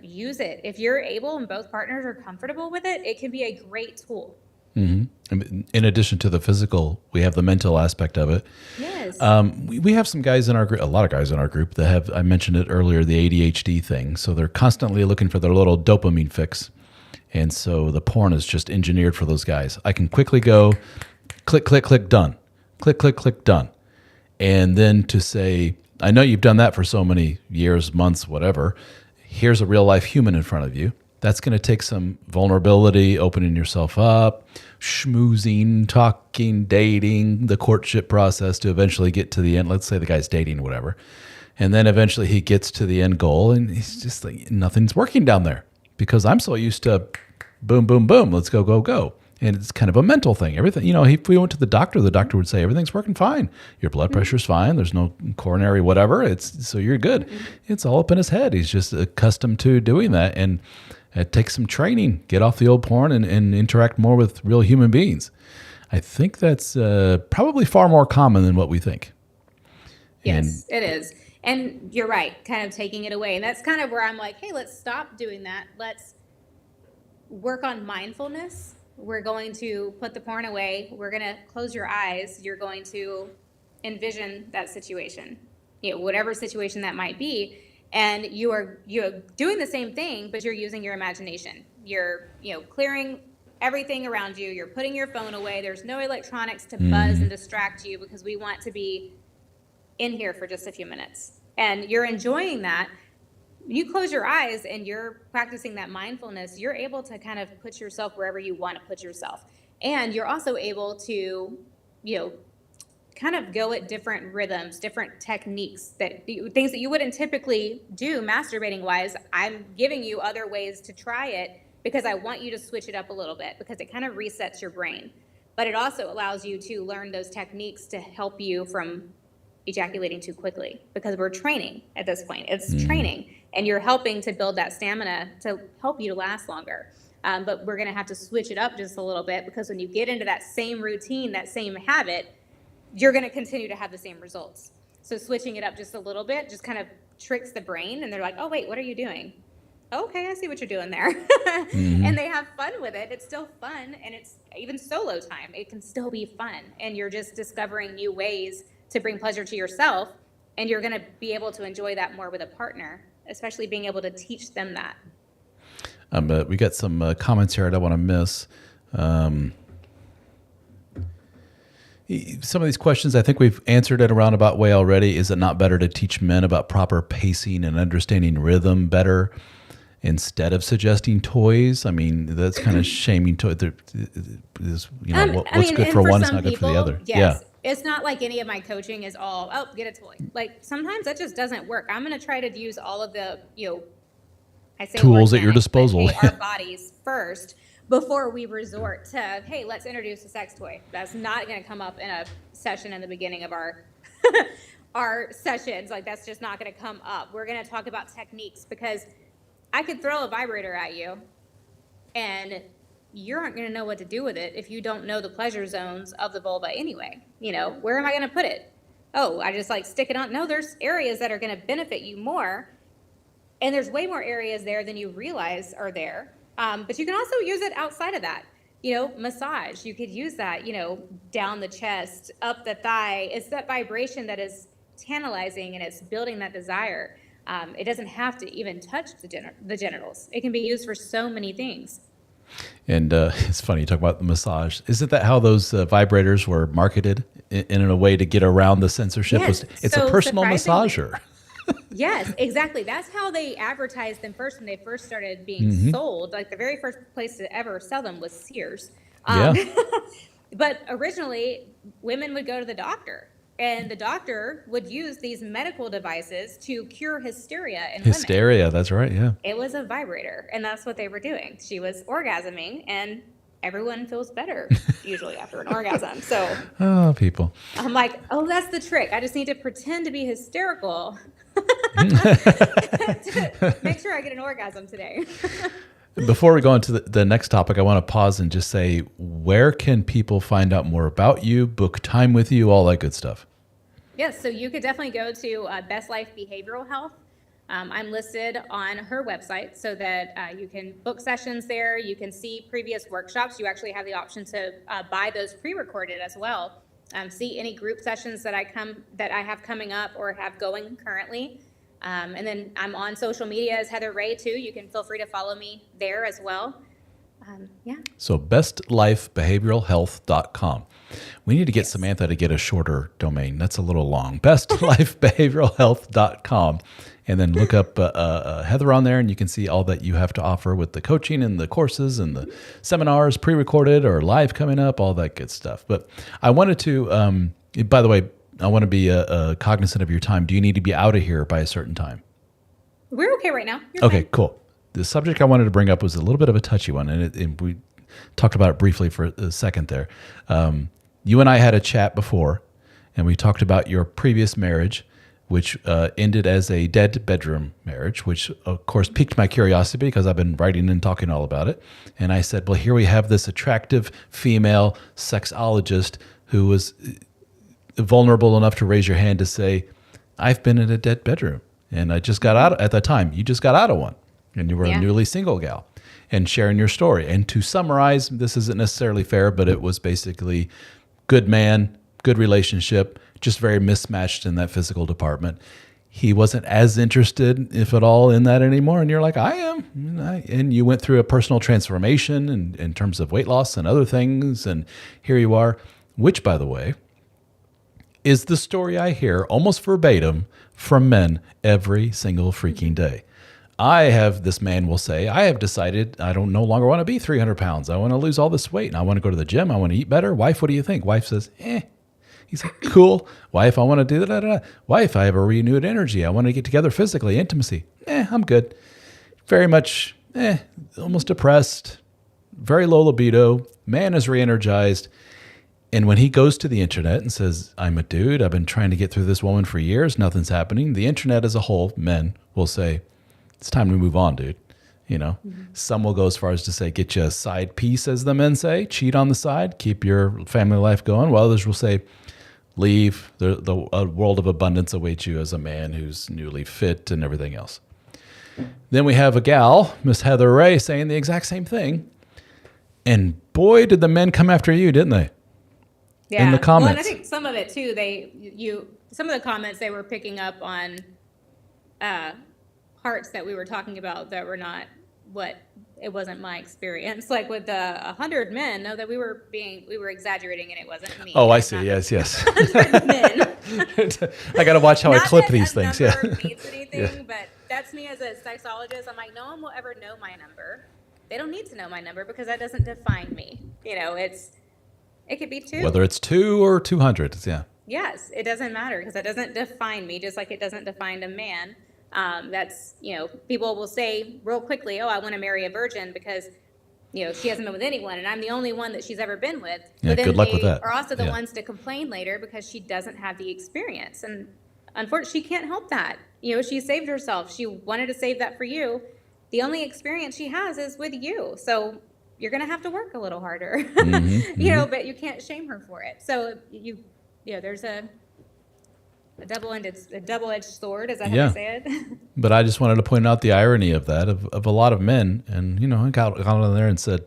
use it. If you're able and both partners are comfortable with it, it can be a great tool. In addition to the physical, we have the mental aspect of it. Yes. We have some guys in our group, a lot of guys in our group that have, I mentioned it earlier, the ADHD thing. So they're constantly looking for their little dopamine fix. And so the porn is just engineered for those guys. I can quickly go click, click, click, done. Click, click, click, done. And then to say, I know you've done that for so many years, months, whatever. Here's a real life human in front of you. That's going to take some vulnerability, opening yourself up, schmoozing, talking, dating, the courtship process to eventually get to the end. Let's say the guy's dating, whatever. And then eventually he gets to the end goal and he's just like, nothing's working down there because I'm so used to boom, boom, boom. Let's go, go, go. And it's kind of a mental thing. Everything, if we went to the doctor would say, everything's working fine. Your blood pressure's fine. There's no coronary, whatever. So you're good. It's all up in his head. He's just accustomed to doing that. And it takes some training. Get off the old porn and interact more with real human beings. I think that's probably far more common than what we think. Yes, it is. And you're right, kind of taking it away. And that's kind of where I'm like, hey, let's stop doing that. Let's work on mindfulness. We're going to put the porn away. We're going to close your eyes. You're going to envision that situation, whatever situation that might be. And you're doing the same thing, but you're using your imagination. You're, clearing everything around you. You're putting your phone away. There's no electronics to buzz and distract you because we want to be in here for just a few minutes. And you're enjoying that. You close your eyes and you're practicing that mindfulness, you're able to kind of put yourself wherever you want to put yourself. And you're also able to, kind of go at different rhythms, different techniques, things that you wouldn't typically do masturbating wise. I'm giving you other ways to try it because I want you to switch it up a little bit because it kind of resets your brain. But it also allows you to learn those techniques to help you from ejaculating too quickly because we're training at this point. It's training. And you're helping to build that stamina to help you to last longer. But we're going to have to switch it up just a little bit because when you get into that same routine, that same habit, you're going to continue to have the same results. So switching it up just a little bit just kind of tricks the brain. And they're like, oh, wait, what are you doing? Okay, I see what you're doing there. And they have fun with it. It's still fun. And it's even solo time. It can still be fun. And you're just discovering new ways to bring pleasure to yourself. And you're going to be able to enjoy that more with a partner, especially being able to teach them that. We got some comments here I don't want to miss. Some of these questions I think we've answered in a roundabout way already. Is it not better to teach men about proper pacing and understanding rhythm better instead of suggesting toys? I mean, that's kind of shaming toys. What's good for one is not good for the other. Yes. Yeah. It's not like any of my coaching is all, get a toy. Like sometimes that just doesn't work. I'm going to try to use all of the, I say tools at your disposal. Our bodies first before we resort to, hey, let's introduce a sex toy. That's not going to come up in a session in the beginning of our our sessions. Like, that's just not going to come up. We're going to talk about techniques, because I could throw a vibrator at you and you aren't going to know what to do with it if you don't know the pleasure zones of the vulva anyway. Where am I going to put it? Oh, I just like stick it on. No, there's areas that are going to benefit you more. And there's way more areas there than you realize are there. But you can also use it outside of that. Massage, you could use that, down the chest, up the thigh. It's that vibration that is tantalizing, and it's building that desire. It doesn't have to even touch the genitals. It can be used for so many things. And it's funny, you talk about the massage. Isn't that how those vibrators were marketed in a way to get around the censorship? Yes. It's a personal massager. Yes, exactly. That's how they advertised them first when they first started being sold. Like, the very first place to ever sell them was Sears. But originally, women would go to the doctor, and the doctor would use these medical devices to cure hysteria in women. Hysteria, that's right, yeah. It was a vibrator, and that's what they were doing. She was orgasming, and everyone feels better usually after an orgasm. So, people. I'm like, oh, that's the trick. I just need to pretend to be hysterical to make sure I get an orgasm today. Before we go into the next topic, I want to pause and just say, where can people find out more about you, book time with you, all that good stuff? Yes, so you could definitely go to Best Life Behavioral Health. I'm listed on her website so that you can book sessions there. You can see previous workshops. You actually have the option to buy those pre-recorded as well. See any group sessions that I have coming up or have going currently. And then I'm on social media as Heather Ray too. You can feel free to follow me there as well. So bestlifebehavioralhealth.com. We need to get Samantha to get a shorter domain. That's a little long. Bestlifebehavioralhealth.com. And then look up Heather on there, and you can see all that you have to offer with the coaching and the courses and the seminars, pre-recorded or live coming up, all that good stuff. But I wanted to, by the way, I want to be cognizant of your time. Do you need to be out of here by a certain time? We're okay right now. You're okay, fine. Cool. The subject I wanted to bring up was a little bit of a touchy one, and we talked about it briefly for a second there. You and I had a chat before, and we talked about your previous marriage, which ended as a dead bedroom marriage, which of course piqued my curiosity because I've been writing and talking all about it. And I said, well, here we have this attractive female sexologist who was vulnerable enough to raise your hand to say, I've been in a dead bedroom, and I just got out at that time. You just got out of one, and you were a newly single gal, and sharing your story. And to summarize, this isn't necessarily fair, but it was basically good man, good relationship, just very mismatched in that physical department. He wasn't as interested, if at all, in that anymore. And you're like, I am. And you went through a personal transformation in terms of weight loss and other things. And here you are, which, by the way, is the story I hear almost verbatim from men every single freaking day. This man will say, I have decided I don't no longer want to be 300 pounds. I want to lose all this weight, and I want to go to the gym. I want to eat better. Wife, what do you think? Wife says, He's like, cool. Wife, I want to do that. Wife, I have a renewed energy. I want to get together physically, intimacy. I'm good. Very much, almost depressed, very low libido. Man is re-energized. And when he goes to the internet and says, I'm a dude, I've been trying to get through this woman for years, nothing's happening. The internet as a whole, men will say, it's time to move on, dude. Some will go as far as to say, get you a side piece, as the men say, cheat on the side, keep your family life going. While others will say, leave. A world of abundance awaits you as a man who's newly fit and everything else. Then we have a gal, Miss Heather Ray, saying the exact same thing. And boy, did the men come after you, didn't they? Yeah. In the comments. Well, and I think some of it too, some of the comments they were picking up on parts that we were talking about that were not it wasn't my experience. Like with the 100 men, no, that we were exaggerating, and it wasn't me. Oh, I see. Yes. 100 men. I got to watch how I Not clip that these a things. number means anything, but that's me as a sexologist. I'm like, no one will ever know my number. They don't need to know my number because that doesn't define me. It could be 2. Whether it's 2 or 200, Yes, it doesn't matter because that doesn't define me, just like it doesn't define a man. People will say real quickly, oh, I want to marry a virgin because, she hasn't been with anyone and I'm the only one that she's ever been with. Yeah, But then good luck with they that. are also the ones to complain later because she doesn't have the experience. And unfortunately, she can't help that. She saved herself. She wanted to save that for you. The only experience she has is with you. So you're going to have to work a little harder, but you can't shame her for it. So there's a double-edged sword, is that how they say it? But I just wanted to point out the irony of that, of a lot of men. And, I got on there and said,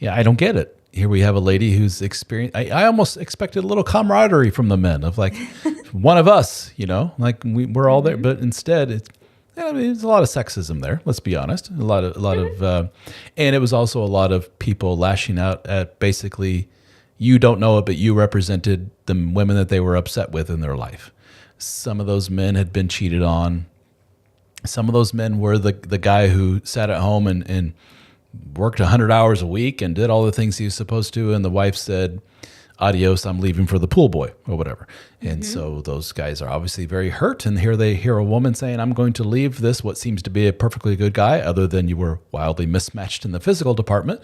I don't get it. Here we have a lady who's experienced. I almost expected a little camaraderie from the men of like one of us, like we're all there. But instead, there's a lot of sexism there. Let's be honest. A lot of, and it was also a lot of people lashing out at basically, you don't know it, but you represented the women that they were upset with in their life. Some of those men had been cheated on. Some of those men were the guy who sat at home and worked 100 hours a week and did all the things he was supposed to. And the wife said, adios, I'm leaving for the pool boy or whatever. And so those guys are obviously very hurt. And here they hear a woman saying, I'm going to leave this, what seems to be a perfectly good guy, other than you were wildly mismatched in the physical department,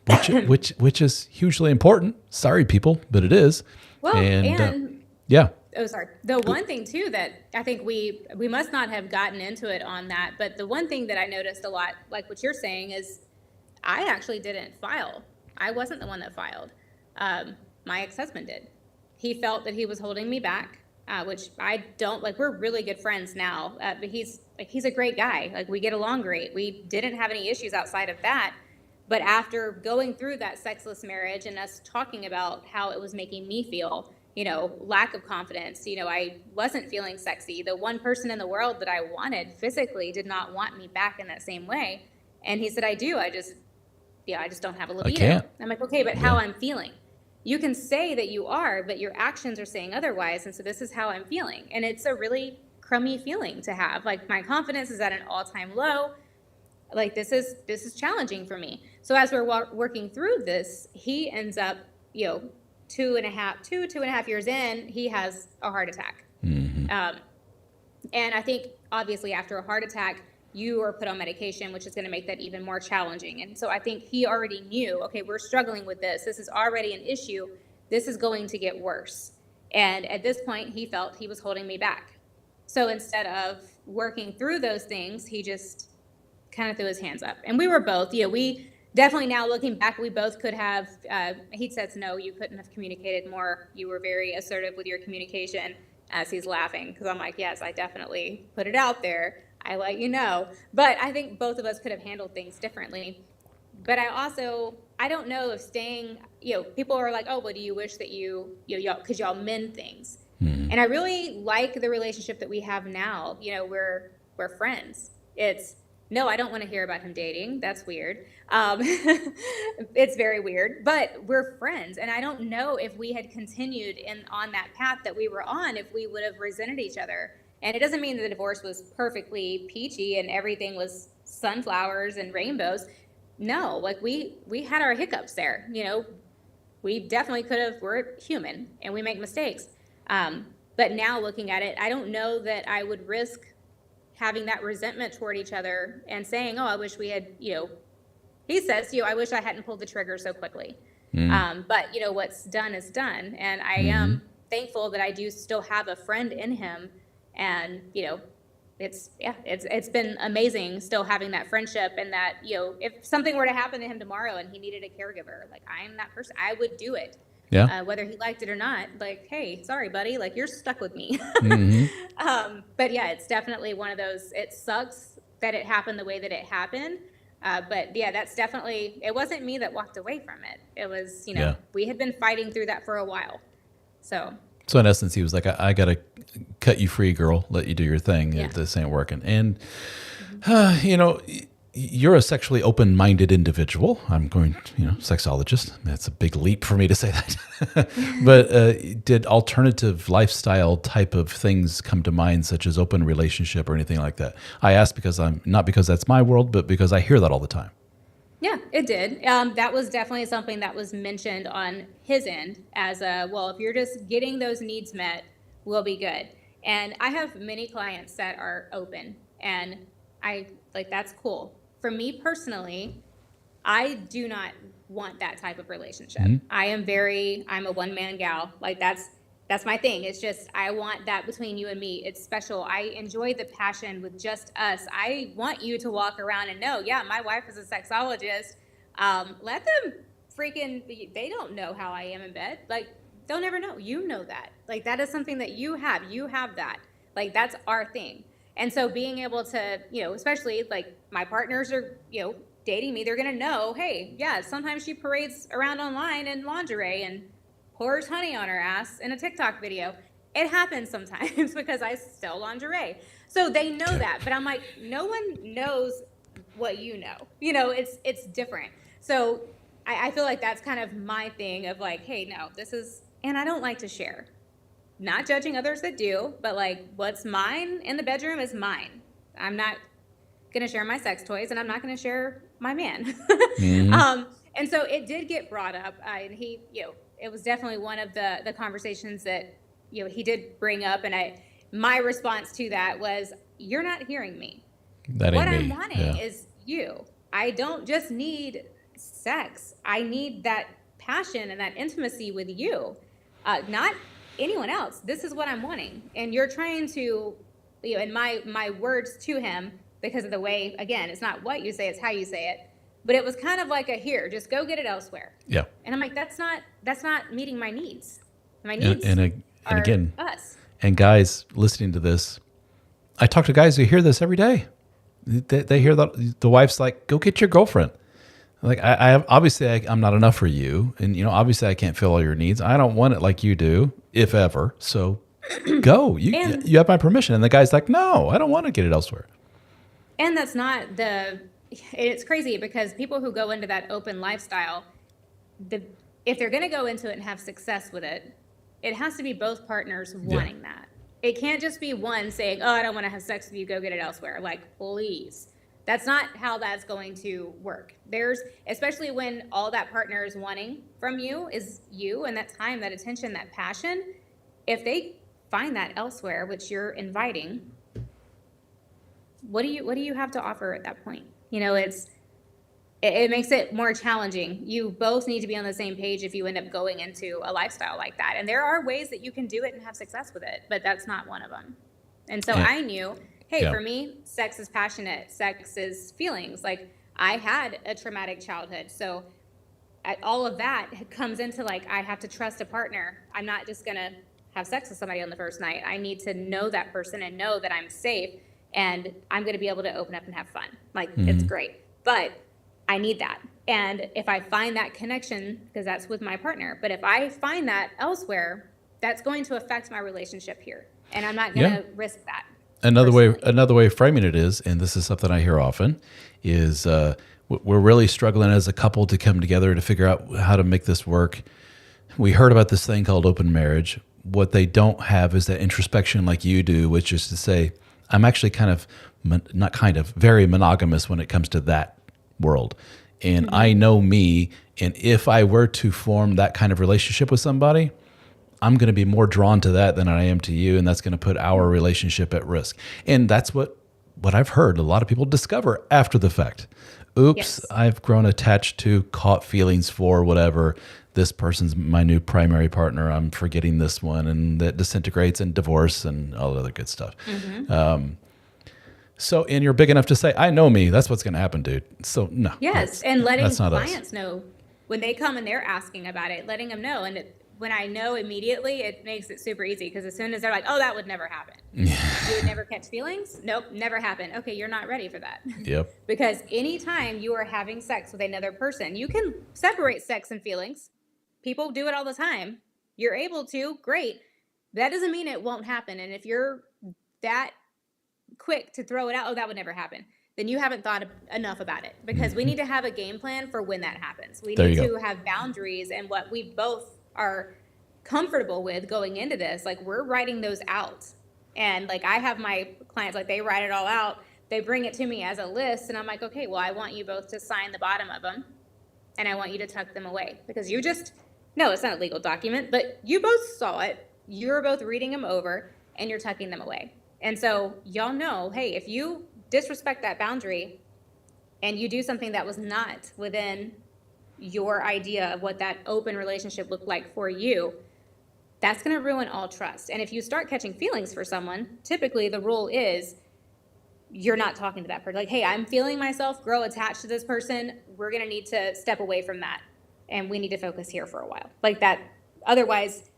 which is hugely important. Sorry, people, but it is. Well, and yeah. Oh, sorry. The one thing too that I think we must not have gotten into it on that, but the one thing that I noticed a lot, like what you're saying, is I actually didn't file. I wasn't the one that filed. My ex-husband did. He felt that he was holding me back, which I don't like. We're really good friends now, but he's a great guy. Like, we get along great. We didn't have any issues outside of that. But after going through that sexless marriage and us talking about how it was making me feel, lack of confidence, I wasn't feeling sexy. The one person in the world that I wanted physically did not want me back in that same way. And he said, I do. I just don't have a libido. I can't. I'm like, okay, but how I'm feeling. You can say that you are, but your actions are saying otherwise. And so this is how I'm feeling. And it's a really crummy feeling to have. Like, my confidence is at an all-time low. Like, this is challenging for me. So as we're working through this, he ends up, 2.5 years in, he has a heart attack. And I think obviously after a heart attack, you are put on medication, which is going to make that even more challenging. And so I think he already knew, okay, we're struggling with this. This is already an issue. This is going to get worse. And at this point, he felt he was holding me back. So instead of working through those things, he just kind of threw his hands up. And we were both, we definitely, now looking back, we both could have, he says, no, you couldn't have communicated more. You were very assertive with your communication, as he's laughing. Because I'm like, yes, I definitely put it out there. I let you know. But I think both of us could have handled things differently. But I don't know if staying, people are like, oh, well, do you wish that y'all, could y'all mend things? And I really like the relationship that we have now. We're friends. No, I don't want to hear about him dating. That's weird. It's very weird, but we're friends. And I don't know if we had continued on that path that we were on, if we would have resented each other. And it doesn't mean that the divorce was perfectly peachy and everything was sunflowers and rainbows. No, like we had our hiccups there. We definitely could have, we're human and we make mistakes. But now looking at it, I don't know that I would risk having that resentment toward each other and saying, oh, I wish we had, he says, I wish I hadn't pulled the trigger so quickly. But what's done is done. And I am thankful that I do still have a friend in him. And, it's been amazing still having that friendship, and that, if something were to happen to him tomorrow and he needed a caregiver, like, I'm that person, I would do it. Yeah. Whether he liked it or not, like, hey, sorry, buddy, like, you're stuck with me. But yeah, it's definitely one of those, it sucks that it happened the way that it happened. But yeah, that's definitely, it wasn't me that walked away from it. It was, we had been fighting through that for a while. So in essence, he was like, I got to cut you free, girl, let you do your thing. Yeah. This ain't working. And, you're a sexually open-minded individual. I'm going, sexologist. That's a big leap for me to say that. But did alternative lifestyle type of things come to mind, such as open relationship or anything like that? I ask because not because that's my world, but because I hear that all the time. Yeah, it did. That was definitely something that was mentioned on his end as if you're just getting those needs met, we'll be good. And I have many clients that are open, and that's cool. For me personally, I do not want that type of relationship. Mm-hmm. I'm a one-man gal. Like that's my thing. It's just, I want that between you and me. It's special. I enjoy the passion with just us. I want you to walk around and know, yeah, my wife is a sexologist. Let them they don't know how I am in bed. Like, they'll never know. You know that. Like, that is something that you have. You have that. Like, that's our thing. And so being able to, especially like my partners are, dating me, they're going to know, hey, yeah, sometimes she parades around online in lingerie and pours honey on her ass in a TikTok video. It happens sometimes because I sell lingerie. So they know that. But I'm like, no one knows what you know. It's different. So I feel like that's kind of my thing of like, hey, no, and I don't like to share. Not judging others that do, but like what's mine in the bedroom is mine. I'm not going to share my sex toys, and I'm not going to share my man. Mm-hmm. And so it did get brought up, and he, it was definitely one of the conversations that, he did bring up, and my response to that was, you're not hearing me. That ain't what me. I'm wanting is you. I don't just need sex. I need that passion and that intimacy with you, not anyone else. This is what I'm wanting. And you're trying to, and my words to him, because of the way, again, it's not what you say, it's how you say it. But it was kind of like here, just go get it elsewhere. Yeah. And I'm like, that's not meeting my needs. My needs and are again, us. And guys listening to this, I talk to guys who hear this every day. They hear that the wife's like, go get your girlfriend. Like, obviously I'm not enough for you. And, obviously I can't fill all your needs. I don't want it like you do, if ever. So go, you have my permission. And the guy's like, no, I don't want to get it elsewhere. And that's not it's crazy because people who go into that open lifestyle, if they're going to go into it and have success with it, it has to be both partners wanting that. It can't just be one saying, oh, I don't want to have sex with you, go get it elsewhere. Like, please. That's not how that's going to work. Especially when all that partner is wanting from you is you, and that time, that attention, that passion. If they find that elsewhere, which you're inviting, what do you have to offer at that point? It makes it more challenging. You both need to be on the same page if you end up going into a lifestyle like that. And there are ways that you can do it and have success with it, but that's not one of them. And so I knew, hey, for me, sex is passionate. Sex is feelings. Like, I had a traumatic childhood. So all of that comes into like, I have to trust a partner. I'm not just going to have sex with somebody on the first night. I need to know that person and know that I'm safe. And I'm going to be able to open up and have fun. Like, It's great. But I need that. And if I find that connection, because that's with my partner, but if I find that elsewhere, that's going to affect my relationship here. And I'm not going to risk that. Another way of framing it is, and this is something I hear often, is we're really struggling as a couple to come together to figure out how to make this work. We heard about this thing called open marriage. What they don't have is that introspection like you do, which is to say, I'm actually very monogamous when it comes to that world. And I know me, and if I were to form that kind of relationship with somebody, I'm going to be more drawn to that than I am to you, and that's going to put our relationship at risk. And that's what I've heard a lot of people discover after the fact. Oops, yes. I've grown attached to, caught feelings for, whatever. This person's my new primary partner. I'm forgetting this one, and that disintegrates and divorce and all the other good stuff. Mm-hmm. And you're big enough to say, I know me. That's what's going to happen, dude. So, no. Yes, and letting clients know when they come and they're asking about it, letting them know. And when I know immediately, it makes it super easy because as soon as they're like, oh, that would never happen. You would never catch feelings? Nope, never happen. Okay, you're not ready for that. Yep. Because anytime you are having sex with another person, you can separate sex and feelings. People do it all the time. You're able to, great. That doesn't mean it won't happen. And if you're that quick to throw it out, oh, that would never happen, then you haven't thought enough about it, because we need to have a game plan for when that happens. We need to have boundaries and what we both are comfortable with going into this. Like, we're writing those out. And like, I have my clients, like, they write it all out. They bring it to me as a list. And I'm like, okay, well, I want you both to sign the bottom of them. And I want you to tuck them away, because no, it's not a legal document, but you both saw it. You're both reading them over and you're tucking them away. And so y'all know, hey, if you disrespect that boundary and you do something that was not within your idea of what that open relationship looked like for you, that's going to ruin all trust. And if you start catching feelings for someone, typically the rule is you're not talking to that person. Like, hey, I'm feeling myself grow attached to this person. We're going to need to step away from that. And we need to focus here for a while. Like that. Otherwise,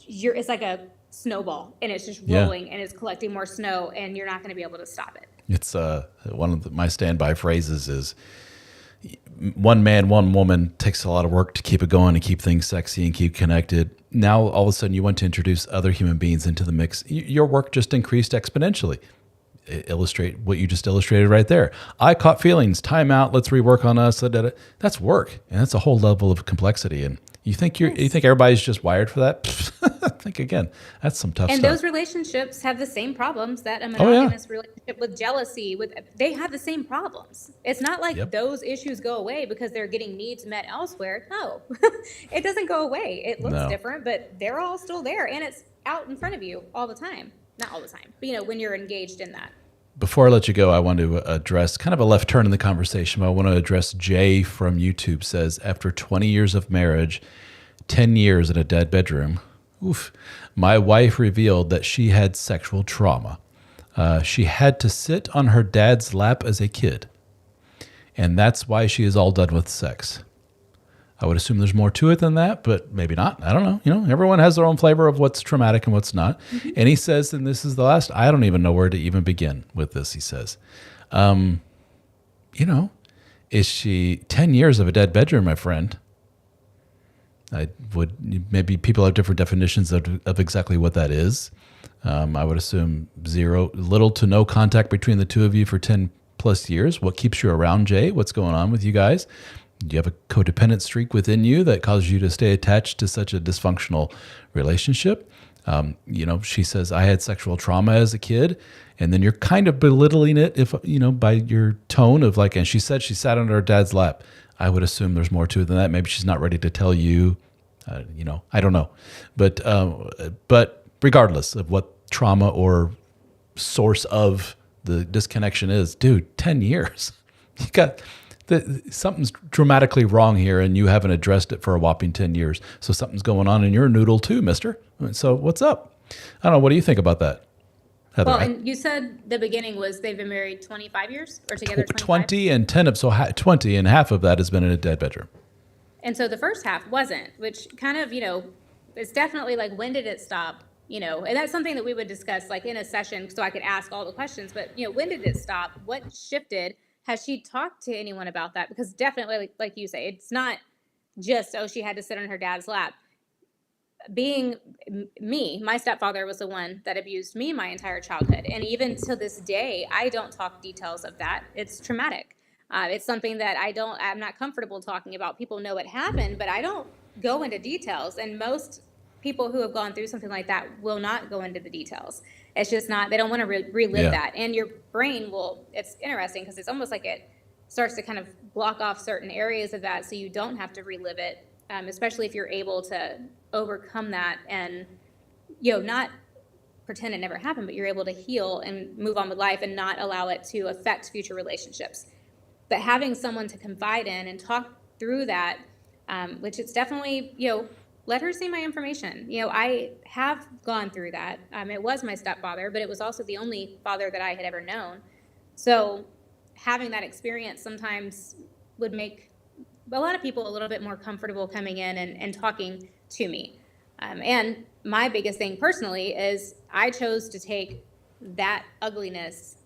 it's like a snowball and it's just rolling and it's collecting more snow and you're not going to be able to stop it. It's one of my standby phrases is one man, one woman takes a lot of work to keep it going and keep things sexy and keep connected. Now, all of a sudden, you want to introduce other human beings into the mix. Your work just increased exponentially. Illustrate what you just illustrated right there. I caught feelings. Time out. Let's rework on us. That's work, and that's a whole level of complexity. And you think you think everybody's just wired for that? Think again. That's some tough stuff. And those relationships have the same problems that a monogamous relationship with jealousy, they have the same problems. It's not like those issues go away because they're getting needs met elsewhere. No, it doesn't go away. It looks different, but they're all still there, and it's out in front of you all the time. Not all the time, but when you're engaged in that. Before I let you go, I want to address kind of a left turn in the conversation, but I want to address Jay from YouTube says, after 20 years of marriage, 10 years in a dead bedroom, my wife revealed that she had sexual trauma. She had to sit on her dad's lap as a kid, and that's why she is all done with sex. I would assume there's more to it than that, but maybe not. I don't know. Everyone has their own flavor of what's traumatic and what's not. Mm-hmm. And he says, and this is the last, I don't even know where to even begin with this, he says. Is she 10 years of a dead bedroom, my friend? Maybe people have different definitions of exactly what that is. I would assume little to no contact between the two of you for 10 plus years. What keeps you around, Jay? What's going on with you guys? Do you have a codependent streak within you that causes you to stay attached to such a dysfunctional relationship? She says, I had sexual trauma as a kid, and then you're kind of belittling it by your tone of like, and she said she sat on her dad's lap. I would assume there's more to it than that. Maybe she's not ready to tell you, I don't know. But regardless of what trauma or source of the disconnection is, dude, 10 years. You got... something's dramatically wrong here, and you haven't addressed it for a whopping 10 years. So something's going on in your noodle too, mister. So what's up? I don't know. What do you think about that, Heather? Well, and you said the beginning was they've been married 25 years or together 25? 20 and 10 of, 20 and half of that has been in a dead bedroom. And so the first half wasn't, which kind of, it's definitely like, when did it stop? And that's something that we would discuss like in a session so I could ask all the questions. But, when did it stop? What shifted? Has she talked to anyone about that? Because definitely, like you say, it's not just, she had to sit on her dad's lap. Being me, my stepfather was the one that abused me my entire childhood. And even to this day, I don't talk details of that. It's traumatic. It's something that I'm not comfortable talking about. People know it happened, but I don't go into details. And most people who have gone through something like that will not go into the details. It's just not, they don't want to relive that. And your brain it's interesting because it's almost like it starts to kind of block off certain areas of that so you don't have to relive it, especially if you're able to overcome that and, not pretend it never happened, but you're able to heal and move on with life and not allow it to affect future relationships. But having someone to confide in and talk through that, which it's definitely, let her see my information. I have gone through that. It was my stepfather, but it was also the only father that I had ever known. So having that experience sometimes would make a lot of people a little bit more comfortable coming in and talking to me. And my biggest thing personally is I chose to take that ugliness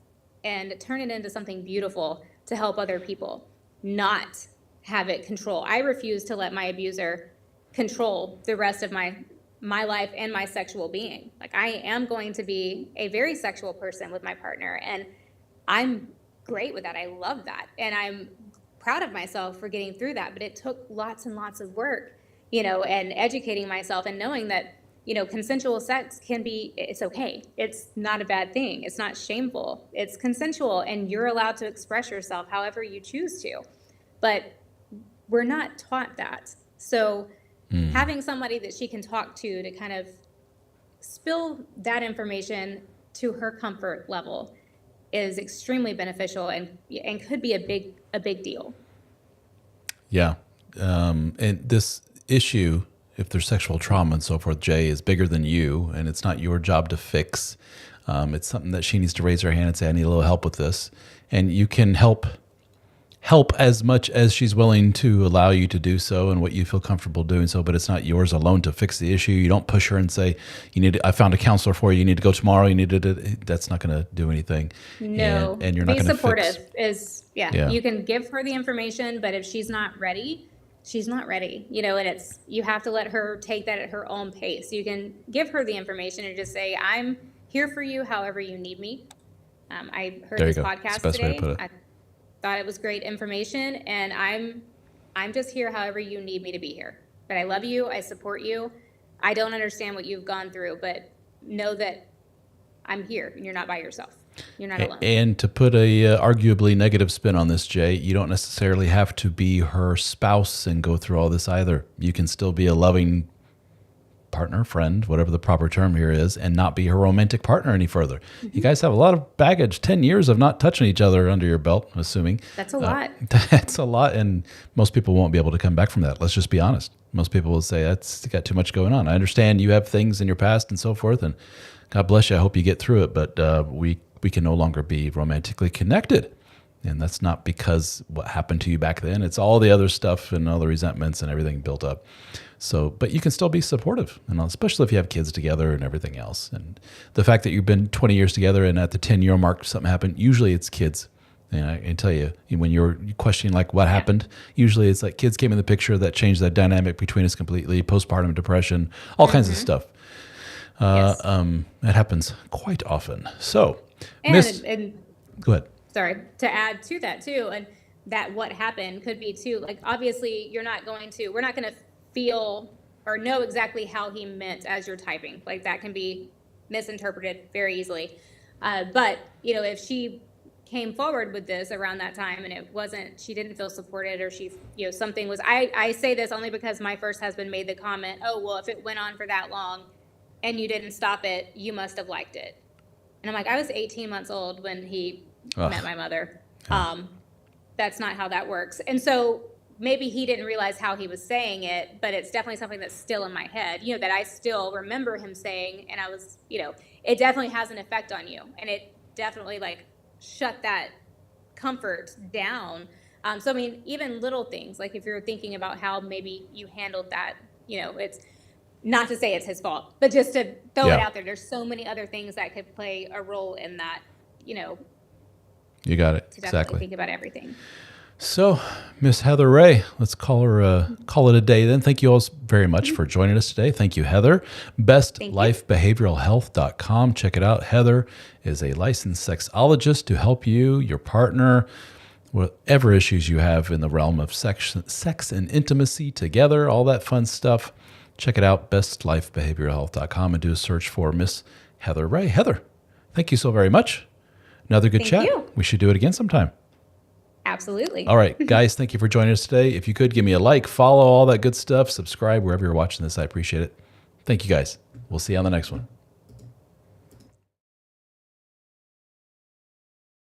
and turn it into something beautiful to help other people, not have it control. I refuse to let my abuser control the rest of my life and my sexual being. Like, I am going to be a very sexual person with my partner, and I'm great with that. I love that. And I'm proud of myself for getting through that. But it took lots and lots of work, and educating myself and knowing that, consensual sex it's okay. It's not a bad thing. It's not shameful. It's consensual, and you're allowed to express yourself however you choose to. But we're not taught that. So having somebody that she can talk to kind of spill that information to her comfort level is extremely beneficial and could be a big deal. Yeah. And this issue, if there's sexual trauma and so forth, Jay, is bigger than you, and it's not your job to fix. It's something that she needs to raise her hand and say, I need a little help with this. And you can help as much as she's willing to allow you to do so and what you feel comfortable doing so, but it's not yours alone to fix the issue. You don't push her and say, I found a counselor for you. You need to go tomorrow. You need to do. That's not going to do anything. No. And you're not going to fix. Be supportive you can give her the information, but if she's not ready, she's not ready, and you have to let her take that at her own pace. You can give her the information and just say, I'm here for you however you need me. I heard this podcast today. I thought it was great information, and I'm just here however you need me to be here. But I love you. I support you. I don't understand what you've gone through, but know that I'm here and you're not by yourself. You're not alone. And to put a arguably negative spin on this, Jay, you don't necessarily have to be her spouse and go through all this either. You can still be a loving partner, friend, whatever the proper term here is, and not be her romantic partner any further. Mm-hmm. You guys have a lot of baggage, 10 years of not touching each other under your belt, I'm assuming. That's a lot. That's a lot, and most people won't be able to come back from that. Let's just be honest. Most people will say, that's got too much going on. I understand you have things in your past and so forth, and God bless you. I hope you get through it, but we can no longer be romantically connected. And that's not because what happened to you back then. It's all the other stuff and all the resentments and everything built up. So, but you can still be supportive, and especially if you have kids together and everything else. And the fact that you've been 20 years together and at the 10-year mark something happened, usually it's kids. And I can tell you, when you're questioning like what happened, usually it's like kids came in the picture that changed that dynamic between us completely, postpartum depression, all kinds of stuff. It happens quite often. So, and go ahead. Sorry, to add to that too, and that what happened could be too, like obviously we're not going to feel or know exactly how he meant as you're typing. Like that can be misinterpreted very easily. But, if she came forward with this around that time and she didn't feel supported, or she, something was, I say this only because my first husband made the comment, oh, well, if it went on for that long and you didn't stop it, you must have liked it. And I'm like, I was 18 months old when he met my mother. That's not how that works. And so maybe he didn't realize how he was saying it, but it's definitely something that's still in my head, that I still remember him saying, and I was, it definitely has an effect on you. And it definitely shut that comfort down. So, I mean, even little things, like if you're thinking about how maybe you handled that, it's not to say it's his fault, but just to throw it out there. There's so many other things that could play a role in that, You got it. To definitely think about everything. So, Miss Heather Ray, let's call it a day then. Thank you all very much for joining us today. Thank you, Heather. BestLifeBehavioralHealth.com. Check it out. Heather is a licensed sexologist to help you, your partner, whatever issues you have in the realm of sex and intimacy together, all that fun stuff. Check it out, BestLifeBehavioralHealth.com, and do a search for Miss Heather Ray. Heather, thank you so very much. Another good chat. You. We should do it again sometime. Absolutely. All right, guys, thank you for joining us today. If you could, give me a like, follow, all that good stuff, subscribe wherever you're watching this. I appreciate it. Thank you, guys. We'll see you on the next one.